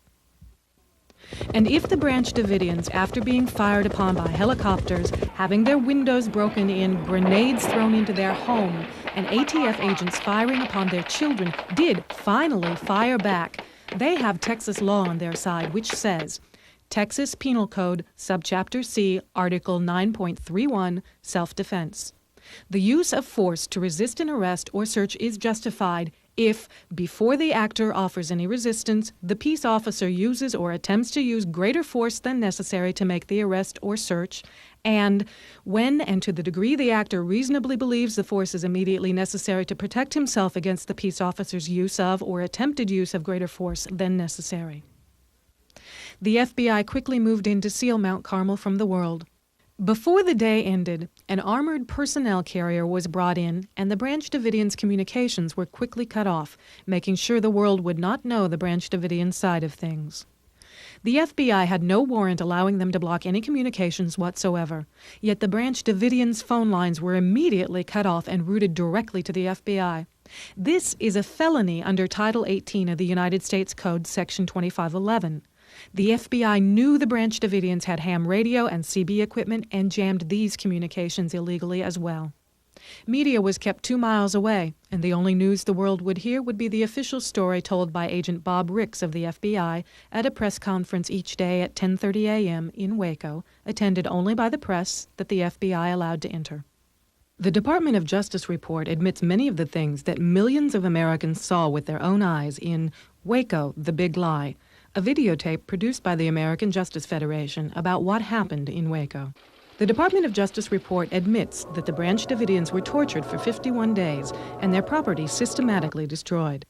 And if the Branch Davidians, after being fired upon by helicopters, having their windows broken in, grenades thrown into their home, and ATF agents firing upon their children did finally fire back, they have Texas law on their side, which says, Texas Penal Code, Subchapter C, Article 9.31, Self-Defense. The use of force to resist an arrest or search is justified if, before the actor offers any resistance, the peace officer uses or attempts to use greater force than necessary to make the arrest or search, and when and to the degree the actor reasonably believes the force is immediately necessary to protect himself against the peace officer's use of or attempted use of greater force than necessary. The FBI quickly moved in to seal Mount Carmel from the world. Before the day ended, an armored personnel carrier was brought in, and the Branch Davidians' communications were quickly cut off, making sure the world would not know the Branch Davidian side of things. The FBI had no warrant allowing them to block any communications whatsoever, yet the Branch Davidians' phone lines were immediately cut off and routed directly to the FBI. This is a felony under Title 18 of the United States Code, Section 2511. The FBI knew the Branch Davidians had ham radio and CB equipment and jammed these communications illegally as well. Media was kept 2 miles away, and the only news the world would hear would be the official story told by Agent Bob Ricks of the FBI at a press conference each day at 10:30 a.m. in Waco, attended only by the press that the FBI allowed to enter. The Department of Justice report admits many of the things that millions of Americans saw with their own eyes in Waco, the Big Lie, a videotape produced by the American Justice Federation about what happened in Waco. The Department of Justice report admits that the Branch Davidians were tortured for 51 days and their property systematically destroyed.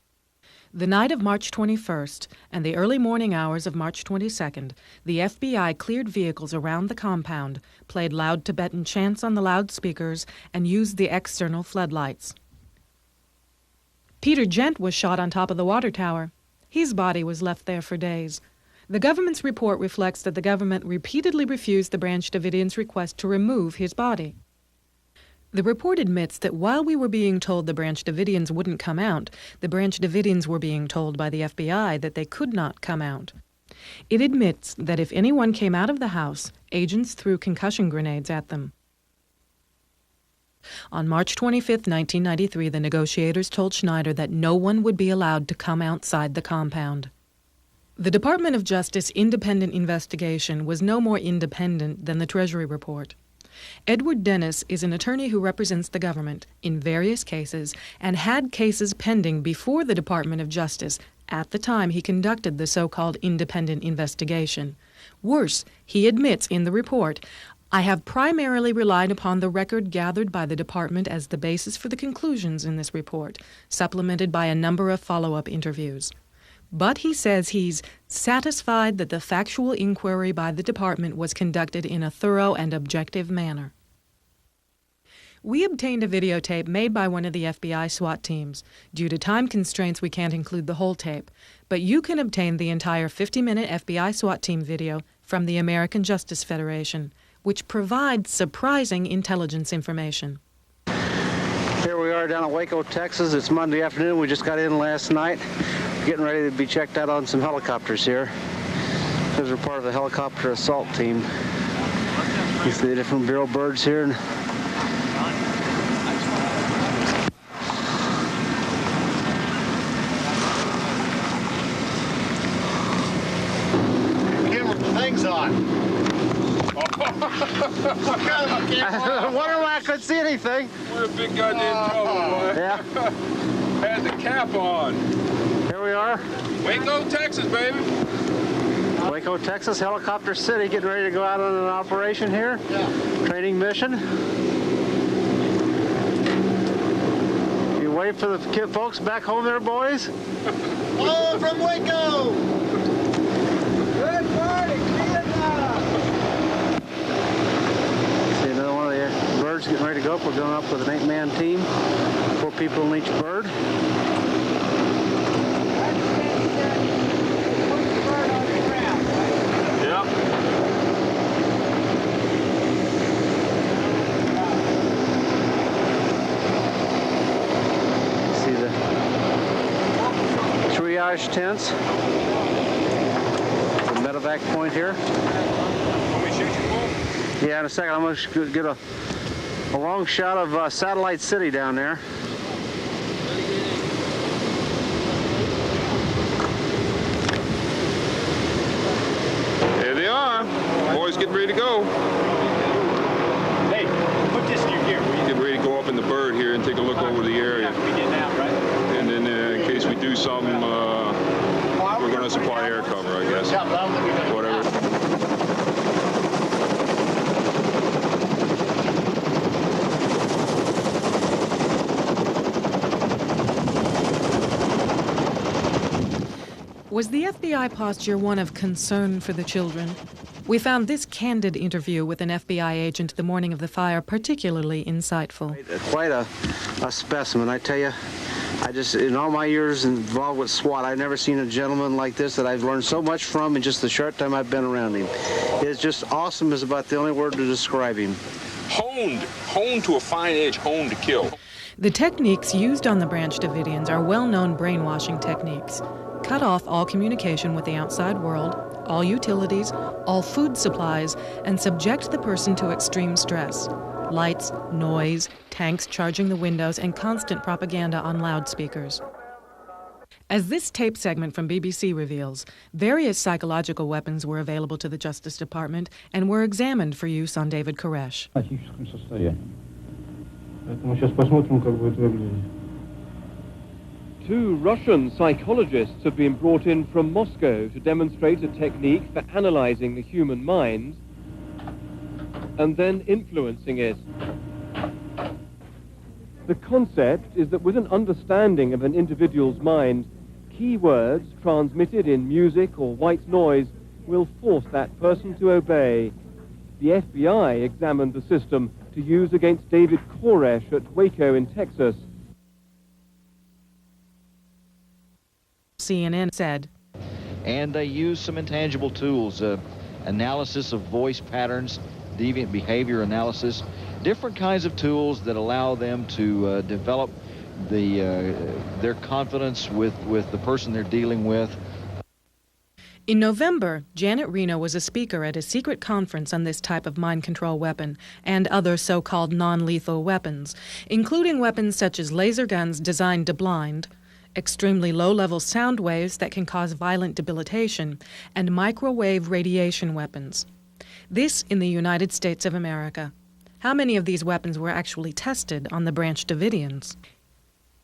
The night of March 21st and the early morning hours of March 22nd, the FBI cleared vehicles around the compound, played loud Tibetan chants on the loudspeakers, and used the external floodlights. Peter Gent was shot on top of the water tower. His body was left there for days. The government's report reflects that the government repeatedly refused the Branch Davidians' request to remove his body. The report admits that while we were being told the Branch Davidians wouldn't come out, the Branch Davidians were being told by the FBI that they could not come out. It admits that if anyone came out of the house, agents threw concussion grenades at them. On March 25, 1993, the negotiators told Schneider that no one would be allowed to come outside the compound. The Department of Justice independent investigation was no more independent than the Treasury report. Edward Dennis is an attorney who represents the government in various cases and had cases pending before the Department of Justice at the time he conducted the so-called independent investigation. Worse, he admits in the report, "I have primarily relied upon the record gathered by the department as the basis for the conclusions in this report, supplemented by a number of follow-up interviews." But he says he's satisfied that the factual inquiry by the department was conducted in a thorough and objective manner. We obtained a videotape made by one of the FBI SWAT teams. Due to time constraints, we can't include the whole tape, but you can obtain the entire 50-minute FBI SWAT team video from the American Justice Federation, which provides surprising intelligence information. Here we are down at Waco, Texas. It's Monday afternoon. We just got in last night. Getting ready to be checked out on some helicopters here, because we're part of the helicopter assault team. You see the different Bureau birds here. Camera, the thing's on. What kind of a camera? I wonder why I couldn't see anything. We're a big goddamn trouble, boy. Yeah. Had the cap on. Here we are. Waco, Texas, baby. Waco, Texas, Helicopter City, getting ready to go out on an operation here. Yeah. Training mission. You wave for the folks back home there, boys. Hello from Waco. Good morning, Vietnam. See another one of the birds getting ready to go up. We're going up with an 8-man team. 4 people in each bird. Triage tents. The medevac point here. Yeah, in a second I'm going to get a long shot of Satellite City down there. There they are. Boys getting ready to go. Hey, put this in your gear. Get ready to go up in the bird here and take a look over the area. And then in case we do something, we're going to supply air cover, I guess. Whatever. Was the FBI posture one of concern for the children? We found this candid interview with an FBI agent the morning of the fire particularly insightful. Quite a specimen, I tell you. In all my years involved with SWAT, I've never seen a gentleman like this that I've learned so much from in just the short time I've been around him. It's just awesome is about the only word to describe him. Honed to a fine edge, honed to kill. The techniques used on the Branch Davidians are well-known brainwashing techniques. cut off all communication with the outside world, all utilities, all food supplies, and subject the person to extreme stress. Lights, noise, tanks charging the windows, and constant propaganda on loudspeakers. As this tape segment from BBC reveals, various psychological weapons were available to the Justice Department and were examined for use on David Koresh. Two Russian psychologists have been brought in from Moscow to demonstrate a technique for analyzing the human mind and then influencing it. The concept is that with an understanding of an individual's mind, key words transmitted in music or white noise will force that person to obey. The FBI examined the system to use against David Koresh at Waco in Texas. CNN said. And they use some intangible tools, analysis of voice patterns, deviant behavior analysis, different kinds of tools that allow them to develop their confidence with the person they're dealing with. In November, Janet Reno was a speaker at a secret conference on this type of mind control weapon and other so-called non-lethal weapons, including weapons such as laser guns designed to blind, extremely low-level sound waves that can cause violent debilitation, and microwave radiation weapons. This in the United States of America. How many of these weapons were actually tested on the Branch Davidians?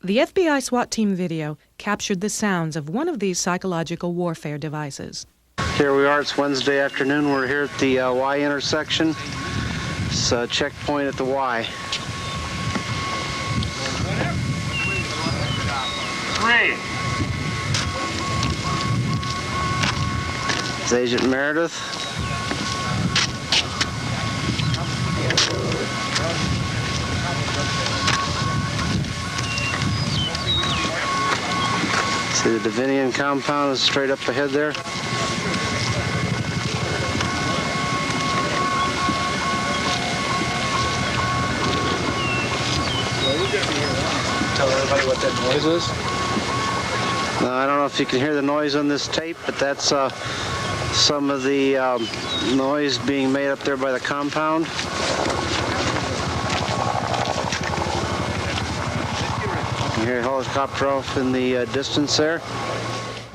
The FBI SWAT team video captured the sounds of one of these psychological warfare devices. Here we are, it's Wednesday afternoon. We're here at the Y intersection. It's a checkpoint at the Y. 3. It's Agent Meredith. See the Davinian compound is straight up ahead there. Tell everybody what that noise is? Now, I don't know if you can hear the noise on this tape, but that's some of the noise being made up there by the compound. You hear a helicopter off in the distance there.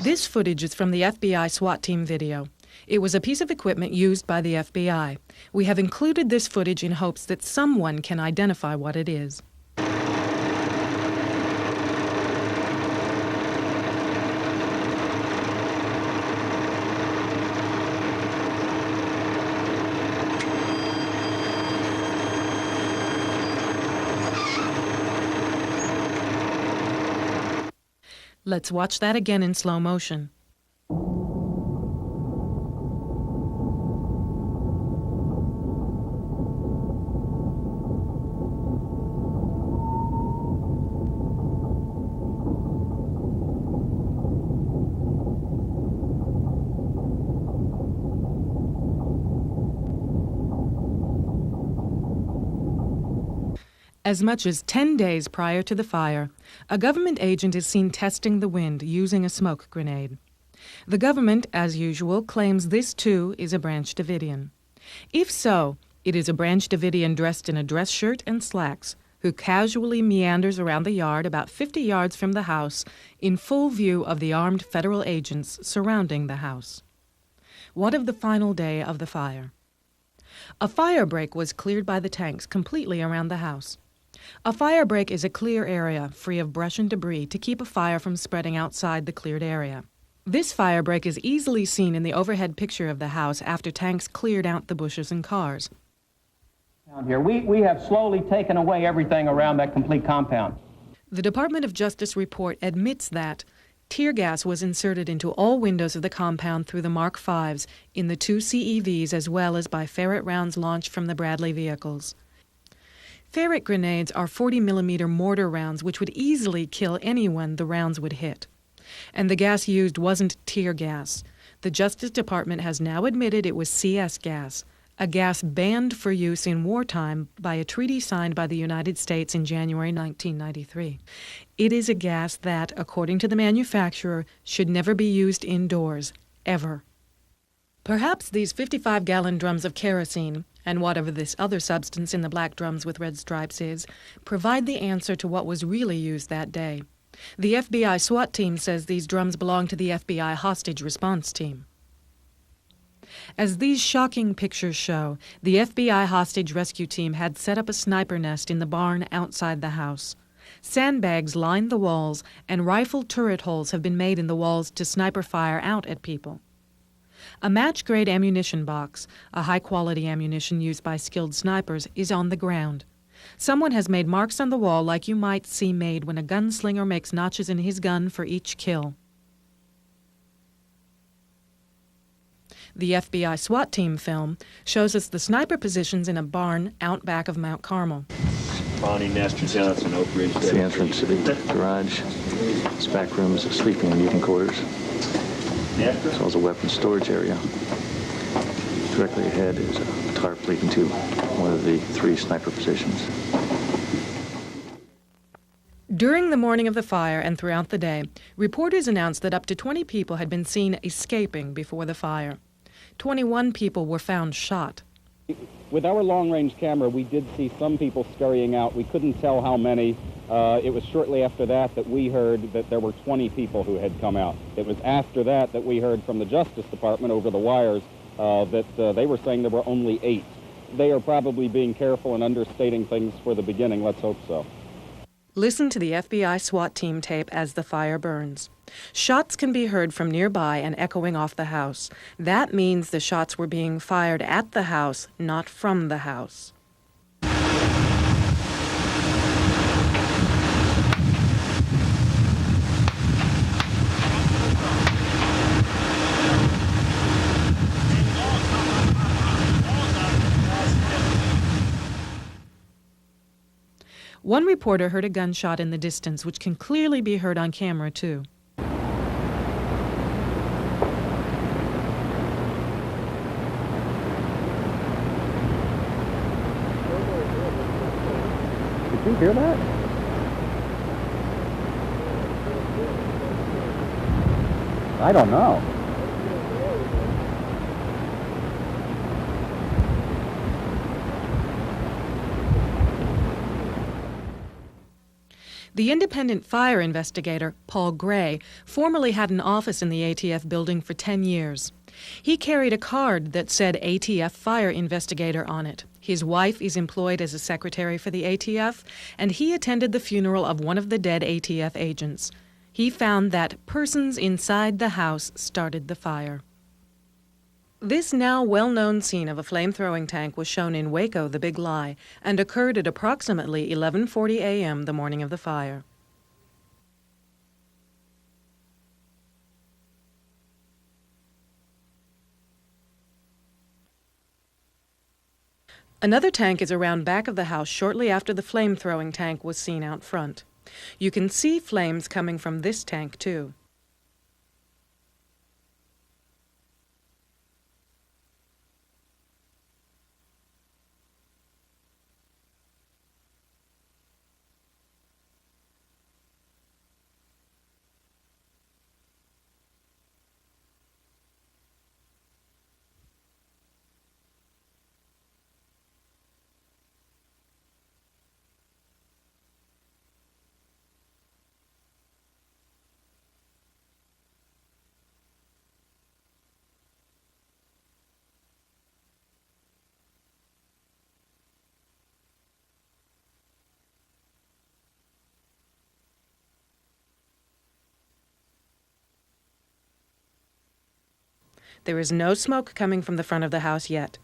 This footage is from the FBI SWAT team video. It was a piece of equipment used by the FBI. We have included this footage in hopes that someone can identify what it is. Let's watch that again in slow motion. As much as 10 days prior to the fire, a government agent is seen testing the wind using a smoke grenade. The government, as usual, claims this too is a Branch Davidian. If so, it is a Branch Davidian dressed in a dress shirt and slacks, who casually meanders around the yard about 50 yards from the house in full view of the armed federal agents surrounding the house. What of the final day of the fire? A fire break was cleared by the tanks completely around the house. A fire break is a clear area, free of brush and debris, to keep a fire from spreading outside the cleared area. This fire break is easily seen in the overhead picture of the house after tanks cleared out the bushes and cars. Here, we have slowly taken away everything around that complete compound. The Department of Justice report admits that tear gas was inserted into all windows of the compound through the Mark Vs in the 2 CEVs as well as by ferret rounds launched from the Bradley vehicles. Ferret grenades are 40-millimeter mortar rounds which would easily kill anyone the rounds would hit. And the gas used wasn't tear gas. The Justice Department has now admitted it was CS gas, a gas banned for use in wartime by a treaty signed by the United States in January 1993. It is a gas that, according to the manufacturer, should never be used indoors, ever. Perhaps these 55-gallon drums of kerosene, and whatever this other substance in the black drums with red stripes is, provide the answer to what was really used that day. The FBI SWAT team says these drums belong to the FBI hostage response team. As these shocking pictures show, the FBI hostage rescue team had set up a sniper nest in the barn outside the house. Sandbags lined the walls, and rifle turret holes have been made in the walls to sniper fire out at people. A match-grade ammunition box, a high-quality ammunition used by skilled snipers, is on the ground. Someone has made marks on the wall like you might see made when a gunslinger makes notches in his gun for each kill. The FBI SWAT team film shows us the sniper positions in a barn out back of Mount Carmel. Bonnie Nestor Johnson, Oak Ridge. It's the entrance to the garage. This back room is a sleeping and eating quarters, as well as a weapons storage area. Directly ahead is a tarp leading to one of the 3 sniper positions. During the morning of the fire and throughout the day, reporters announced that up to 20 people had been seen escaping before the fire. 21 people were found shot. With our long-range camera, we did see some people scurrying out. We couldn't tell how many. It was shortly after that that we heard that there were 20 people who had come out. It was after that that we heard from the Justice Department over the wires that they were saying there were only 8. They are probably being careful and understating things for the beginning. Let's hope so. Listen to the FBI SWAT team tape as the fire burns. Shots can be heard from nearby and echoing off the house. That means the shots were being fired at the house, not from the house. One reporter heard a gunshot in the distance, which can clearly be heard on camera, too. Did you hear that? I don't know. The independent fire investigator, Paul Gray, formerly had an office in the ATF building for 10 years. He carried a card that said ATF Fire Investigator on it. His wife is employed as a secretary for the ATF, and he attended the funeral of one of the dead ATF agents. He found that persons inside the house started the fire. This now well-known scene of a flame-throwing tank was shown in Waco, the Big Lie, and occurred at approximately 11:40 a.m. the morning of the fire. Another tank is around back of the house shortly after the flame-throwing tank was seen out front. You can see flames coming from this tank, too. There is no smoke coming from the front of the house yet.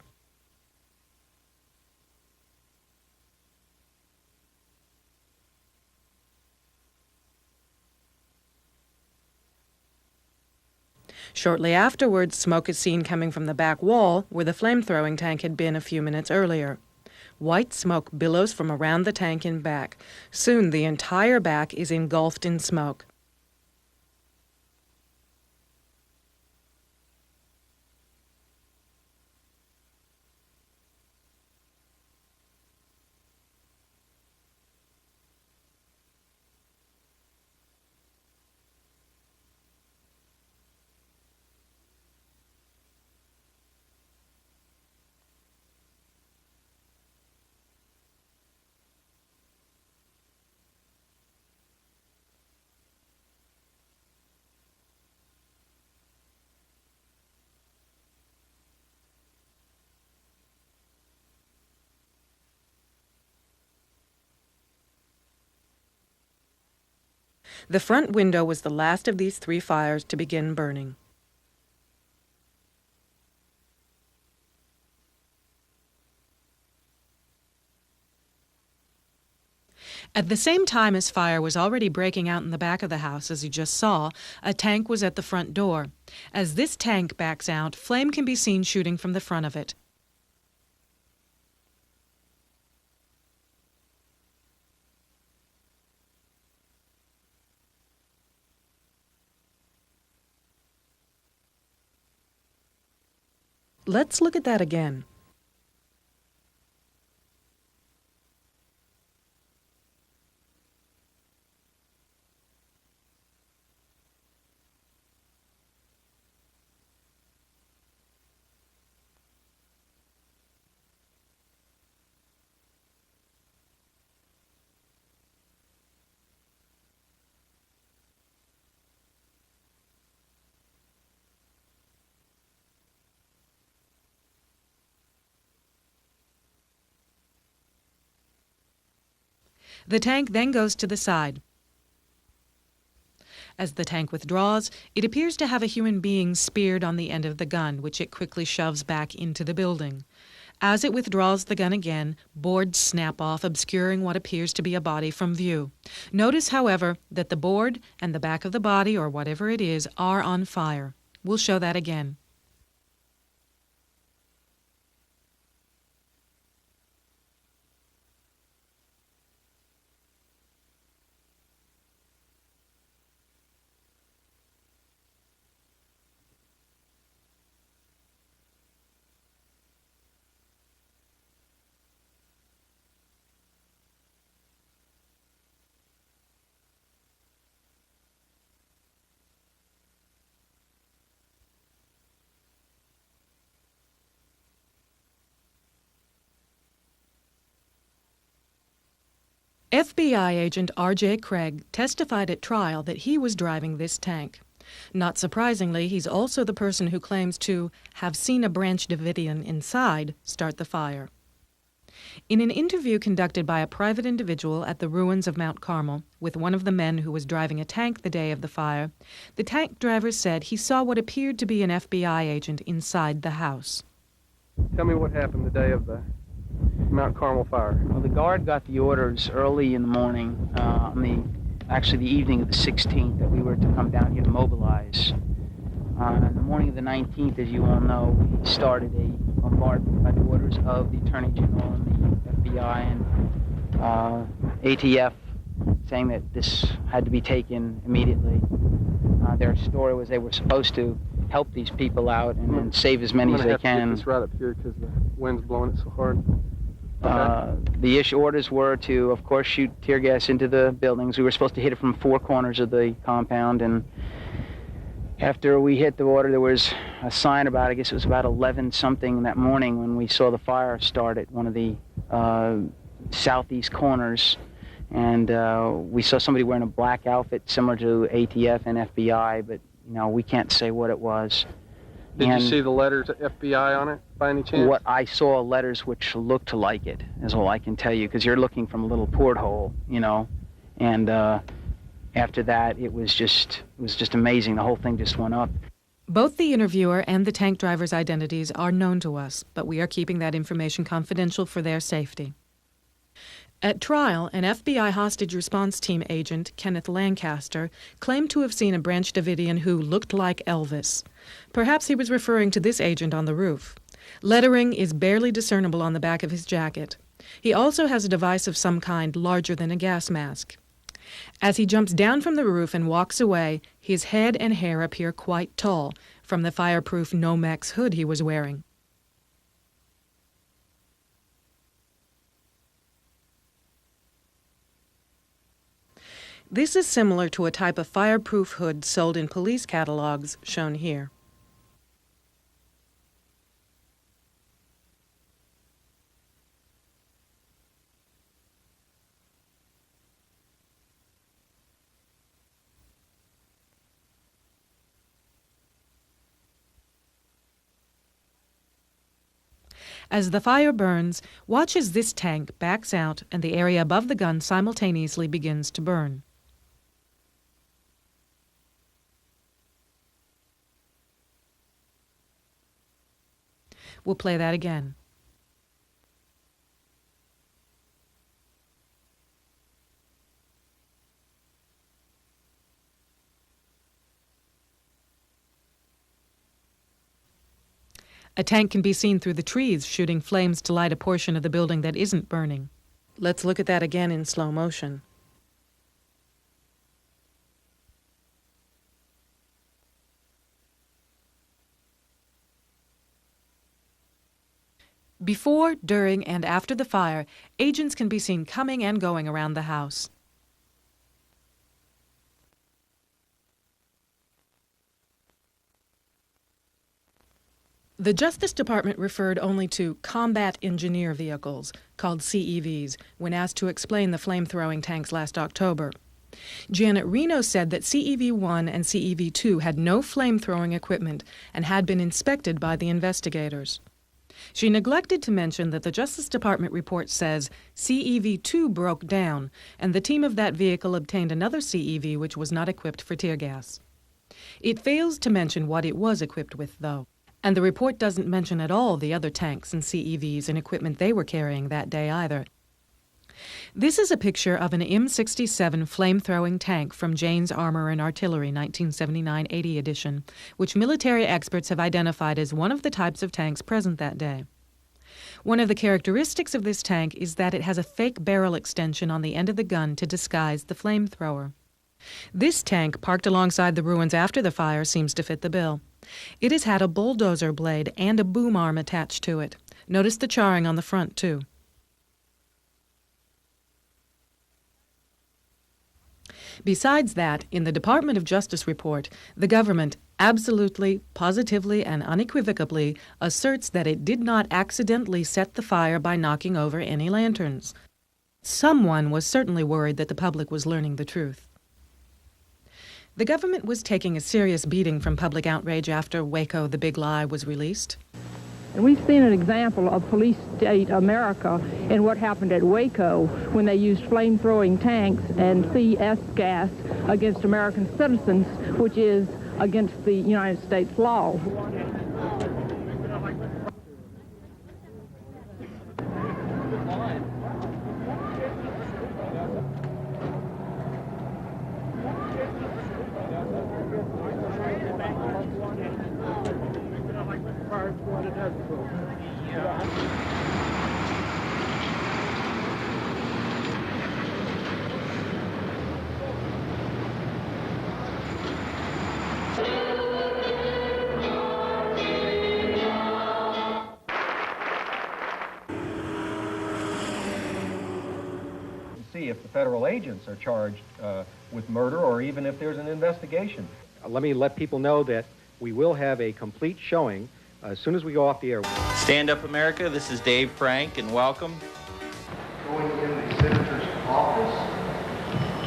Shortly afterwards, smoke is seen coming from the back wall where the flame-throwing tank had been a few minutes earlier. White smoke billows from around the tank in back. Soon the entire back is engulfed in smoke. The front window was the last of these 3 fires to begin burning. At the same time as fire was already breaking out in the back of the house, as you just saw, a tank was at the front door. As this tank backs out, flame can be seen shooting from the front of it. Let's look at that again. The tank then goes to the side. As the tank withdraws, it appears to have a human being speared on the end of the gun, which it quickly shoves back into the building. As it withdraws the gun again, boards snap off, obscuring what appears to be a body from view. Notice, however, that the board and the back of the body, or whatever it is, are on fire. We'll show that again. FBI agent R.J. Craig testified at trial that he was driving this tank. Not surprisingly, he's also the person who claims to have seen a Branch Davidian inside start the fire. In an interview conducted by a private individual at the ruins of Mount Carmel with one of the men who was driving a tank the day of the fire, the tank driver said he saw what appeared to be an FBI agent inside the house. Tell me what happened the day of the Mount Carmel fire. Well, the guard got the orders early in the morning, actually the evening of the 16th, that we were to come down here to mobilize. In the morning of the 19th, as you all know, we started a bombardment by the orders of the Attorney General and the FBI and ATF, saying that this had to be taken immediately. Their story was they were supposed to help these people out and save as many as they can. I'm going to have to get this right up here because the wind's blowing it so hard. The orders were to, of course, shoot tear gas into the buildings. We were supposed to hit it from 4 corners of the compound, and after we hit the water, there was a sign about, I guess it was about 11-something that morning when we saw the fire start at one of the southeast corners, and we saw somebody wearing a black outfit similar to ATF and FBI, but we can't say what it was. Did you see the letters FBI on it by any chance? What I saw, letters which looked like it, is all I can tell you, because you're looking from a little porthole, and after that, it was just amazing. The whole thing just went up. Both the interviewer and the tank driver's identities are known to us, but we are keeping that information confidential for their safety. At trial, an FBI hostage response team agent, Kenneth Lancaster, claimed to have seen a Branch Davidian who looked like Elvis. Perhaps he was referring to this agent on the roof. Lettering is barely discernible on the back of his jacket. He also has a device of some kind larger than a gas mask. As he jumps down from the roof and walks away, his head and hair appear quite tall from the fireproof Nomex hood he was wearing. This is similar to a type of fireproof hood sold in police catalogs, shown here. As the fire burns, watch as this tank backs out and the area above the gun simultaneously begins to burn. We'll play that again. A tank can be seen through the trees, shooting flames to light a portion of the building that isn't burning. Let's look at that again in slow motion. Before, during, and after the fire, agents can be seen coming and going around the house. The Justice Department referred only to combat engineer vehicles, called CEVs, when asked to explain the flame-throwing tanks last October. Janet Reno said that CEV-1 and CEV-2 had no flame-throwing equipment and had been inspected by the investigators. She neglected to mention that the Justice Department report says CEV-2 broke down, and the team of that vehicle obtained another CEV which was not equipped for tear gas. It fails to mention what it was equipped with, though. And the report doesn't mention at all the other tanks and CEVs and equipment they were carrying that day either. This is a picture of an M67 flame-throwing tank from Jane's Armor and Artillery 1979-80 edition, which military experts have identified as one of the types of tanks present that day. One of the characteristics of this tank is that it has a fake barrel extension on the end of the gun to disguise the flamethrower. This tank, parked alongside the ruins after the fire, seems to fit the bill. It has had a bulldozer blade and a boom arm attached to it. Notice the charring on the front, too. Besides that, in the Department of Justice report, the government absolutely, positively, and unequivocally asserts that it did not accidentally set the fire by knocking over any lanterns. Someone was certainly worried that the public was learning the truth. The government was taking a serious beating from public outrage after WACO, the Big Lie, was released. And we've seen an example of police state America in what happened at WACO when they used flame-throwing tanks and CS gas against American citizens, which is against the United States law. See if the federal agents are charged with murder or even if there's an investigation. Let me let people know that we will have a complete showing as soon as we go off the air. Stand Up America, this is Dave Frank, and welcome. Going in the senator's office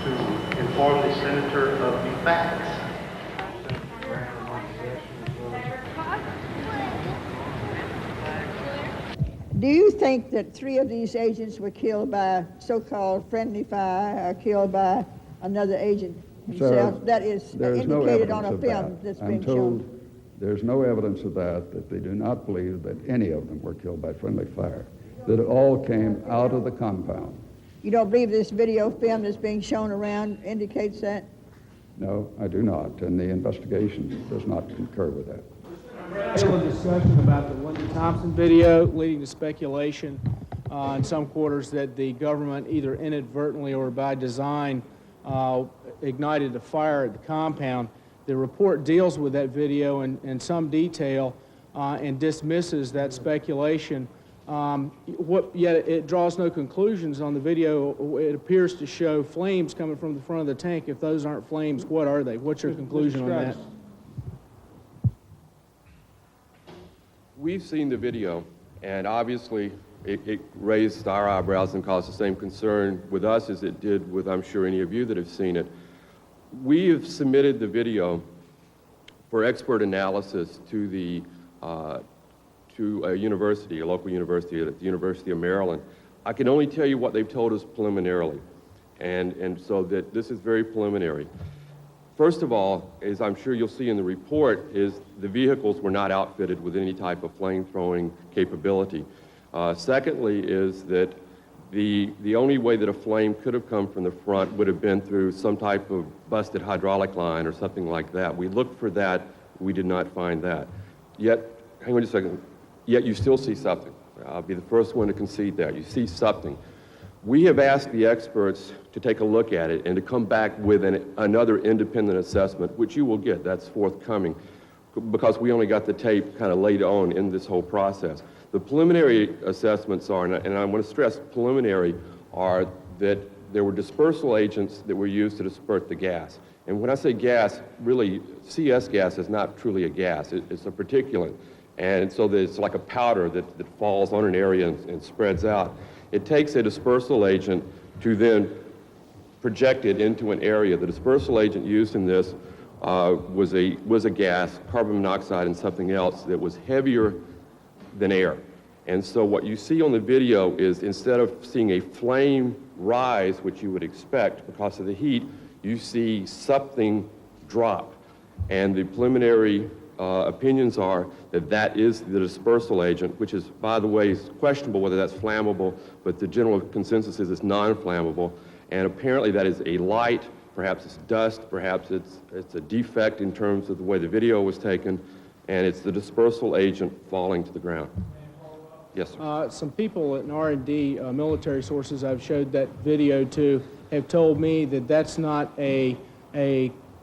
to inform the senator of the facts. Do you think that 3 of these agents were killed by so-called friendly fire or killed by another agent himself? That is indicated on a film that's been shown. There's no evidence of that they do not believe that any of them were killed by friendly fire, that it all came out of the compound. You don't believe this video film that's being shown around indicates that? No, I do not, and the investigation does not concur with that. Still a discussion about the Wendy Thompson video, leading to speculation in some quarters that the government either inadvertently or by design ignited a fire at the compound. The report deals with that video in some detail and dismisses that speculation. Yet it draws no conclusions on the video. It appears to show flames coming from the front of the tank. If those aren't flames, what are they? What's your conclusion on that? We've seen the video, and obviously it raised our eyebrows and caused the same concern with us as it did with, I'm sure, any of you that have seen it. We have submitted the video for expert analysis to a university, a local university at the University of Maryland. I can only tell you what they've told us preliminarily, and so that this is very preliminary. First of all, as I'm sure you'll see in the report, is the vehicles were not outfitted with any type of flame-throwing capability. Secondly is that the only way that a flame could have come from the front would have been through some type of busted hydraulic line or something like that. We looked for that. We did not find that. Yet, hang on just a second, yet you still see something. I'll be the first one to concede that. You see something. We have asked the experts to take a look at it and to come back with another independent assessment, which you will get. That's forthcoming, because we only got the tape kind of laid on in this whole process. The preliminary assessments are, and I want to stress preliminary, are that there were dispersal agents that were used to disperse the gas. And when I say gas, really, CS gas is not truly a gas. It's a particulate. And so it's like a powder that falls on an area and spreads out. It takes a dispersal agent to then project it into an area. The dispersal agent used in this was a gas, carbon monoxide and something else, that was heavier than air. And so what you see on the video is, instead of seeing a flame rise, which you would expect because of the heat, you see something drop. And the preliminary opinions are that that is the dispersal agent, which is, by the way, is questionable whether that's flammable, but the general consensus is it's non-flammable. And apparently that is a light, perhaps it's dust, perhaps it's a defect in terms of the way the video was taken, and it's the dispersal agent falling to the ground. Yes, sir. Some people in R&D, military sources I've showed that video to, have told me that that's not a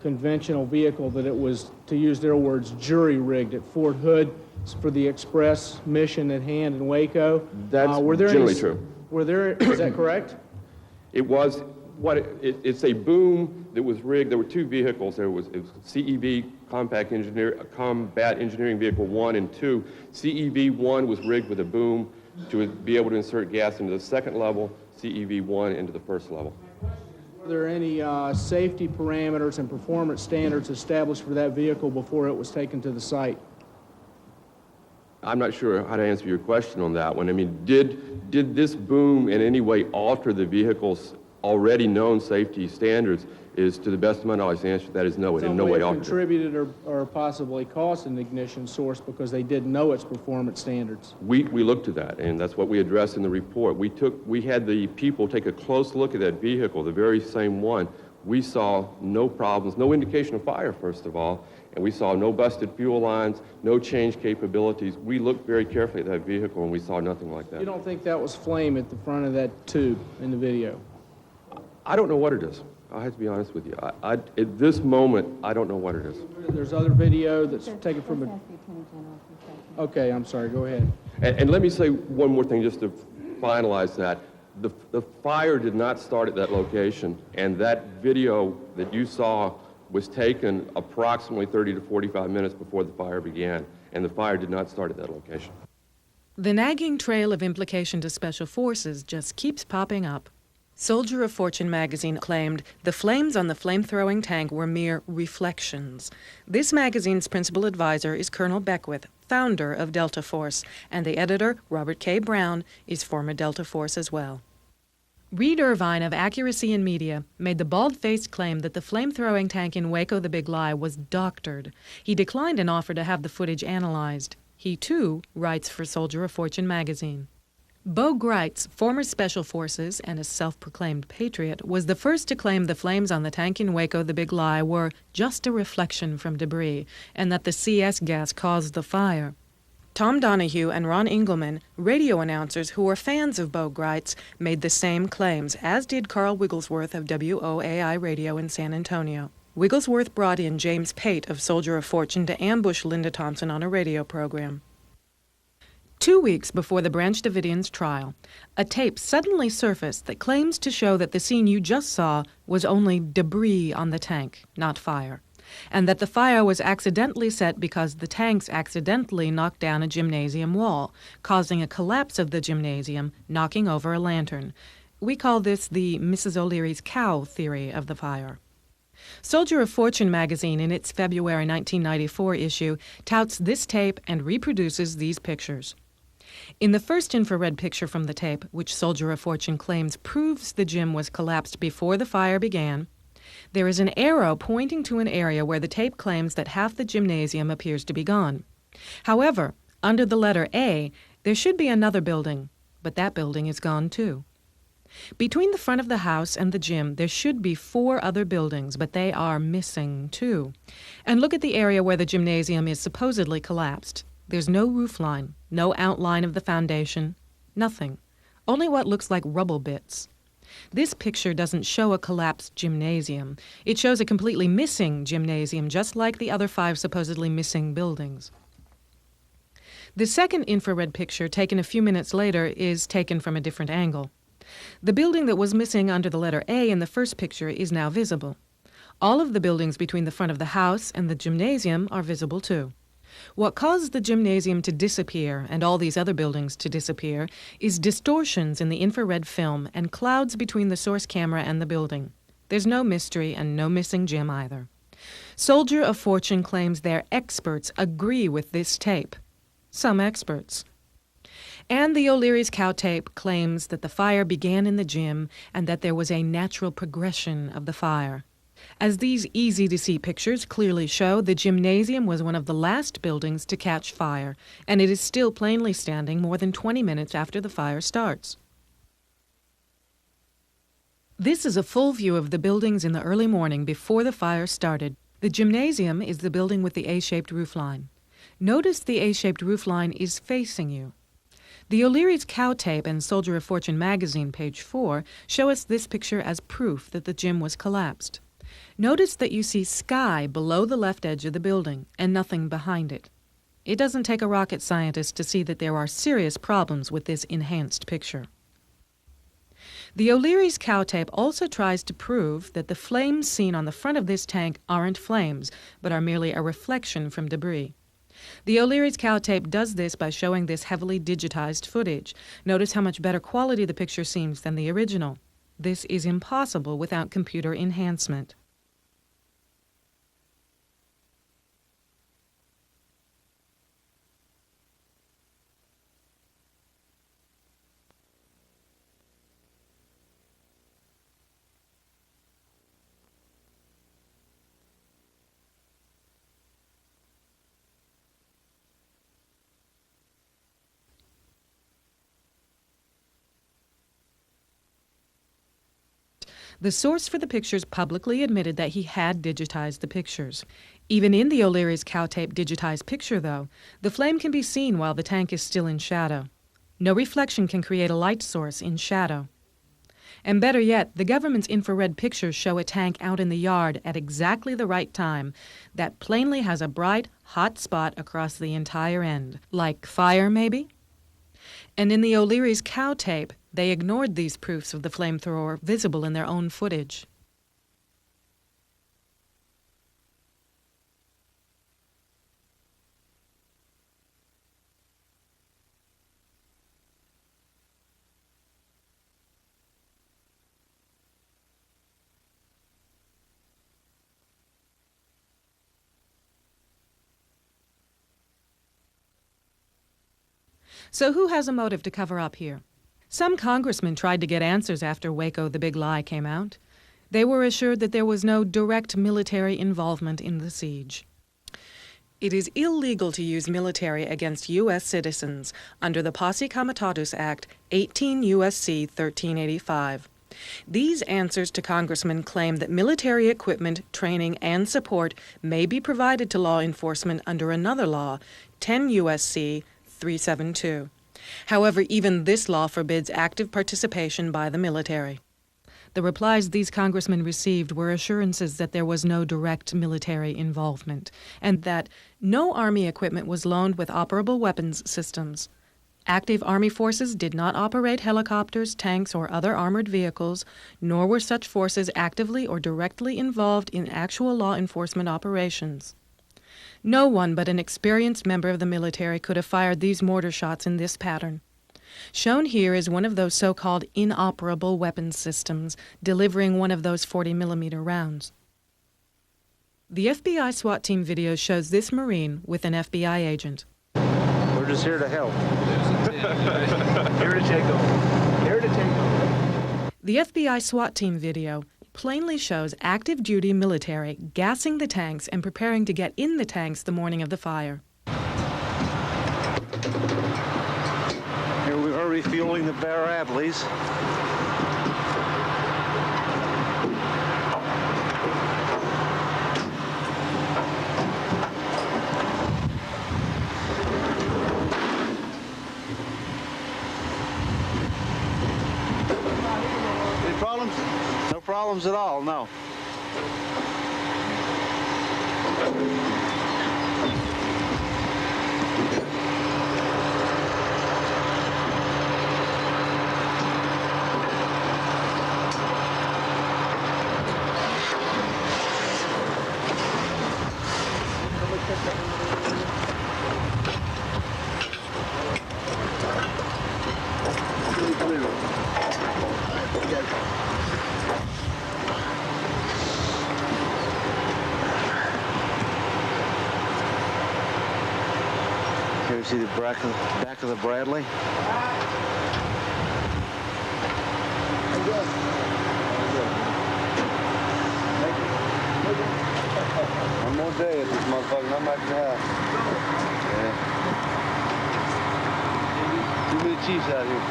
conventional vehicle, that it was, to use their words, jury-rigged at Fort Hood for the express mission at hand in Waco. That's generally true. Is that correct? It was, it's a boom that was rigged. There were two vehicles. It was CEV, Combat Engineering Vehicle 1 and 2. CEV-1 was rigged with a boom to be able to insert gas into the second level, CEV-1 into the first level. Were there any safety parameters and performance standards established for that vehicle before it was taken to the site? I'm not sure how to answer your question on that one. I mean, did this boom in any way alter the vehicle's already known safety standards? Is, to the best of my knowledge, the answer to that is no. It in no way altered it. Contributed or possibly caused an ignition source because they didn't know its performance standards. We looked at that, and that's what we addressed in the report. We had the people take a close look at that vehicle, the very same one. We saw no problems, no indication of fire, first of all, and we saw no busted fuel lines, no change capabilities. We looked very carefully at that vehicle, and we saw nothing like that. You don't think that was flame at the front of that tube in the video? I don't know what it is. I have to be honest with you. At this moment, I don't know what it is. There's other video that's taken from a... Okay, I'm sorry. Go ahead. And let me say one more thing just to finalize that. The fire did not start at that location, and that video that you saw was taken approximately 30 to 45 minutes before the fire began, and the fire did not start at that location. The nagging trail of implication to Special Forces just keeps popping up. Soldier of Fortune magazine claimed the flames on the flame-throwing tank were mere reflections. This magazine's principal advisor is Colonel Beckwith, founder of Delta Force, and the editor, Robert K. Brown, is former Delta Force as well. Reed Irvine of Accuracy in Media made the bald-faced claim that the flame-throwing tank in Waco the Big Lie was doctored. He declined an offer to have the footage analyzed. He, too, writes for Soldier of Fortune magazine. Bo Greitz, former Special Forces and a self-proclaimed patriot, was the first to claim the flames on the tank in Waco the Big Lie were just a reflection from debris, and that the CS gas caused the fire. Tom Donahue and Ron Engelman, radio announcers who were fans of Bo Greitz, made the same claims, as did Carl Wigglesworth of WOAI Radio in San Antonio. Wigglesworth brought in James Pate of Soldier of Fortune to ambush Linda Thompson on a radio program. 2 weeks before the Branch Davidians' trial, a tape suddenly surfaced that claims to show that the scene you just saw was only debris on the tank, not fire, and that the fire was accidentally set because the tanks accidentally knocked down a gymnasium wall, causing a collapse of the gymnasium, knocking over a lantern. We call this the Mrs. O'Leary's cow theory of the fire. Soldier of Fortune magazine, in its February 1994 issue, touts this tape and reproduces these pictures. In the first infrared picture from the tape, which Soldier of Fortune claims proves the gym was collapsed before the fire began, There is an arrow pointing to an area where the tape claims that half the gymnasium appears to be gone. However, under the letter A, there should be another building, but that building is gone too. Between the front of the house and the gym, there should be 4 other buildings, but they are missing too. And look at the area where the gymnasium is supposedly collapsed. There's no roof line, no outline of the foundation, nothing. Only what looks like rubble bits. This picture doesn't show a collapsed gymnasium. It shows a completely missing gymnasium, just like the other 5 supposedly missing buildings. The second infrared picture, taken a few minutes later, is taken from a different angle. The building that was missing under the letter A in the first picture is now visible. All of the buildings between the front of the house and the gymnasium are visible too. What caused the gymnasium to disappear and all these other buildings to disappear is distortions in the infrared film and clouds between the source camera and the building. There's no mystery and no missing gym either. Soldier of Fortune claims their experts agree with this tape. Some experts. And the O'Leary's cow tape claims that the fire began in the gym and that there was a natural progression of the fire. As these easy-to-see pictures clearly show, the gymnasium was one of the last buildings to catch fire, and it is still plainly standing more than 20 minutes after the fire starts. This is a full view of the buildings in the early morning before the fire started. The gymnasium is the building with the A-shaped roofline. Notice the A-shaped roofline is facing you. The O'Leary's cow tape and Soldier of Fortune magazine, page 4, show us this picture as proof that the gym was collapsed. Notice that you see sky below the left edge of the building and nothing behind it. It doesn't take a rocket scientist to see that there are serious problems with this enhanced picture. The O'Leary's cow tape also tries to prove that the flames seen on the front of this tank aren't flames, but are merely a reflection from debris. The O'Leary's cow tape does this by showing this heavily digitized footage. Notice how much better quality the picture seems than the original. This is impossible without computer enhancement. The source for the pictures publicly admitted that he had digitized the pictures. Even in the O'Leary's cow tape digitized picture, though, the flame can be seen while the tank is still in shadow. No reflection can create a light source in shadow. And better yet, the government's infrared pictures show a tank out in the yard at exactly the right time that plainly has a bright, hot spot across the entire end. Like fire, maybe? And in the O'Leary's cow tape, they ignored these proofs of the flamethrower visible in their own footage. So who has a motive to cover up here? Some congressmen tried to get answers after WACO the Big Lie came out. They were assured that there was no direct military involvement in the siege. It is illegal to use military against U.S. citizens under the Posse Comitatus Act, 18 U.S.C. 1385. These answers to congressmen claim that military equipment, training, and support may be provided to law enforcement under another law, 10 U.S.C. 372. However, even this law forbids active participation by the military. The replies these congressmen received were assurances that there was no direct military involvement, and that no Army equipment was loaned with operable weapons systems. Active Army forces did not operate helicopters, tanks, or other armored vehicles, nor were such forces actively or directly involved in actual law enforcement operations. No one but an experienced member of the military could have fired these mortar shots in this pattern. Shown here is one of those so-called inoperable weapons systems, delivering one of those 40-millimeter rounds. The FBI SWAT team video shows this Marine with an FBI agent. We're just here to help. Here to take over. Here to take over. The FBI SWAT team video plainly shows active duty military gassing the tanks and preparing to get in the tanks the morning of the fire. Here we are refueling the Bear Adleys. Any problems? No problems at all, no. Here you see the back of the Bradley. One more day at this motherfucker, I'm back to the house. Yeah. Too many chiefs out here.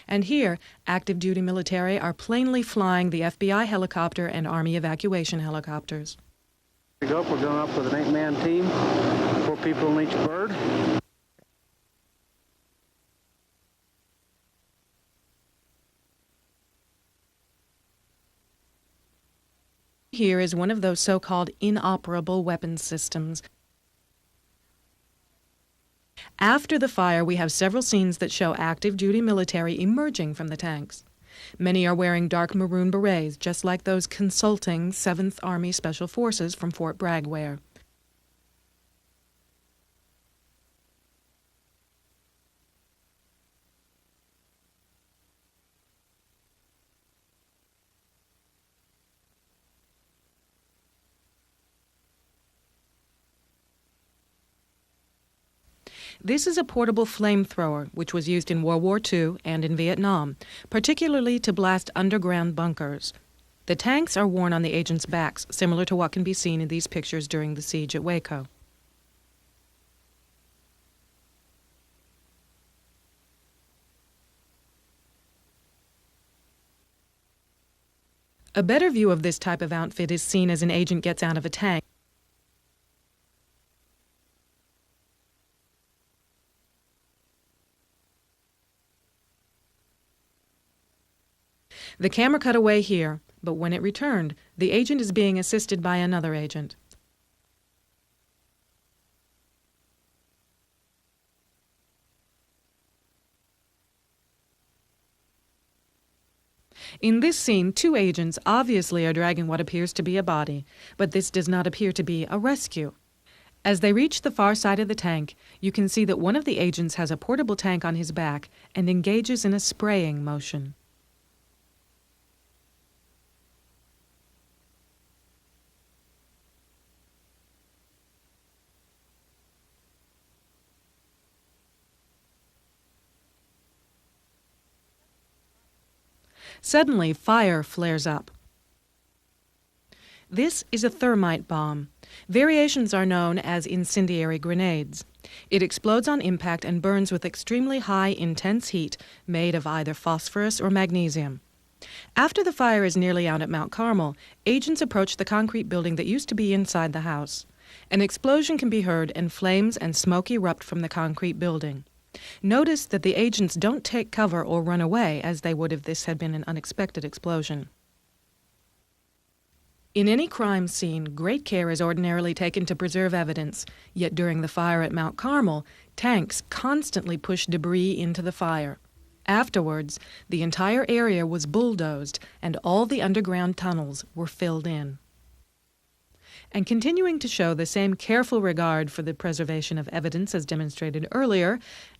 And here, active duty military are plainly flying the FBI helicopter and Army evacuation helicopters. We're going up with an 8-man team, 4 people in each bird. Here is one of those so-called inoperable weapons systems. After the fire, we have several scenes that show active duty military emerging from the tanks. Many are wearing dark maroon berets, just like those consulting 7th Army Special Forces from Fort Bragg wear. This is a portable flamethrower, which was used in World War II and in Vietnam, particularly to blast underground bunkers. The tanks are worn on the agents' backs, similar to what can be seen in these pictures during the siege at Waco. A better view of this type of outfit is seen as an agent gets out of a tank. The camera cut away here, but when it returned, the agent is being assisted by another agent. In this scene, 2 agents obviously are dragging what appears to be a body, but this does not appear to be a rescue. As they reach the far side of the tank, you can see that one of the agents has a portable tank on his back and engages in a spraying motion. Suddenly, fire flares up. This is a thermite bomb. Variations are known as incendiary grenades. It explodes on impact and burns with extremely high, intense heat made of either phosphorus or magnesium. After the fire is nearly out at Mount Carmel, agents approach the concrete building that used to be inside the house. An explosion can be heard and flames and smoke erupt from the concrete building. Notice that the agents don't take cover or run away as they would if this had been an unexpected explosion. In any crime scene, great care is ordinarily taken to preserve evidence, yet during the fire at Mount Carmel, tanks constantly pushed debris into the fire. Afterwards, the entire area was bulldozed and all the underground tunnels were filled in. And continuing to show the same careful regard for the preservation of evidence as demonstrated earlier,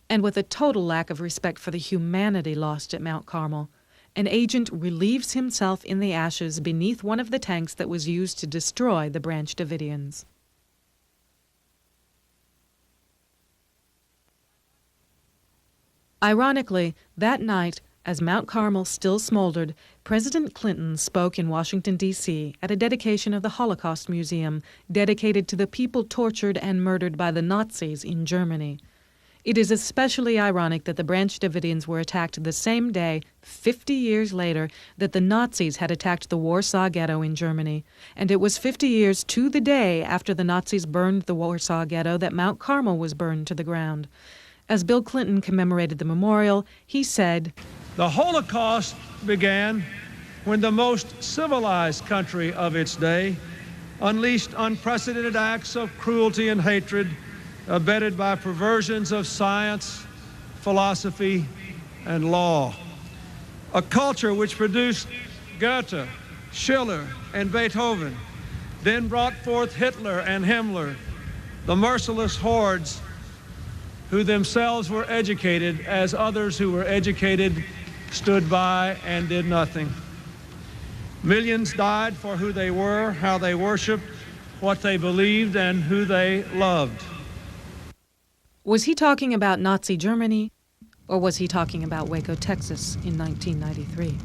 and with a total lack of respect for the humanity lost at Mount Carmel, an agent relieves himself in the ashes beneath one of the tanks that was used to destroy the Branch Davidians. Ironically, that night, as Mount Carmel still smoldered, President Clinton spoke in Washington, D.C. at a dedication of the Holocaust Museum dedicated to the people tortured and murdered by the Nazis in Germany. It is especially ironic that the Branch Davidians were attacked the same day, 50 years later, that the Nazis had attacked the Warsaw Ghetto in Germany. And it was 50 years to the day after the Nazis burned the Warsaw Ghetto that Mount Carmel was burned to the ground. As Bill Clinton commemorated the memorial, he said, "The Holocaust began when the most civilized country of its day unleashed unprecedented acts of cruelty and hatred abetted by perversions of science, philosophy, and law. A culture which produced Goethe, Schiller, and Beethoven, then brought forth Hitler and Himmler, the merciless hordes who themselves were educated as others who were educated stood by and did nothing. Millions died for who they were, how they worshiped, what they believed, and who they loved." Was he talking about Nazi Germany, or was he talking about Waco, Texas in 1993?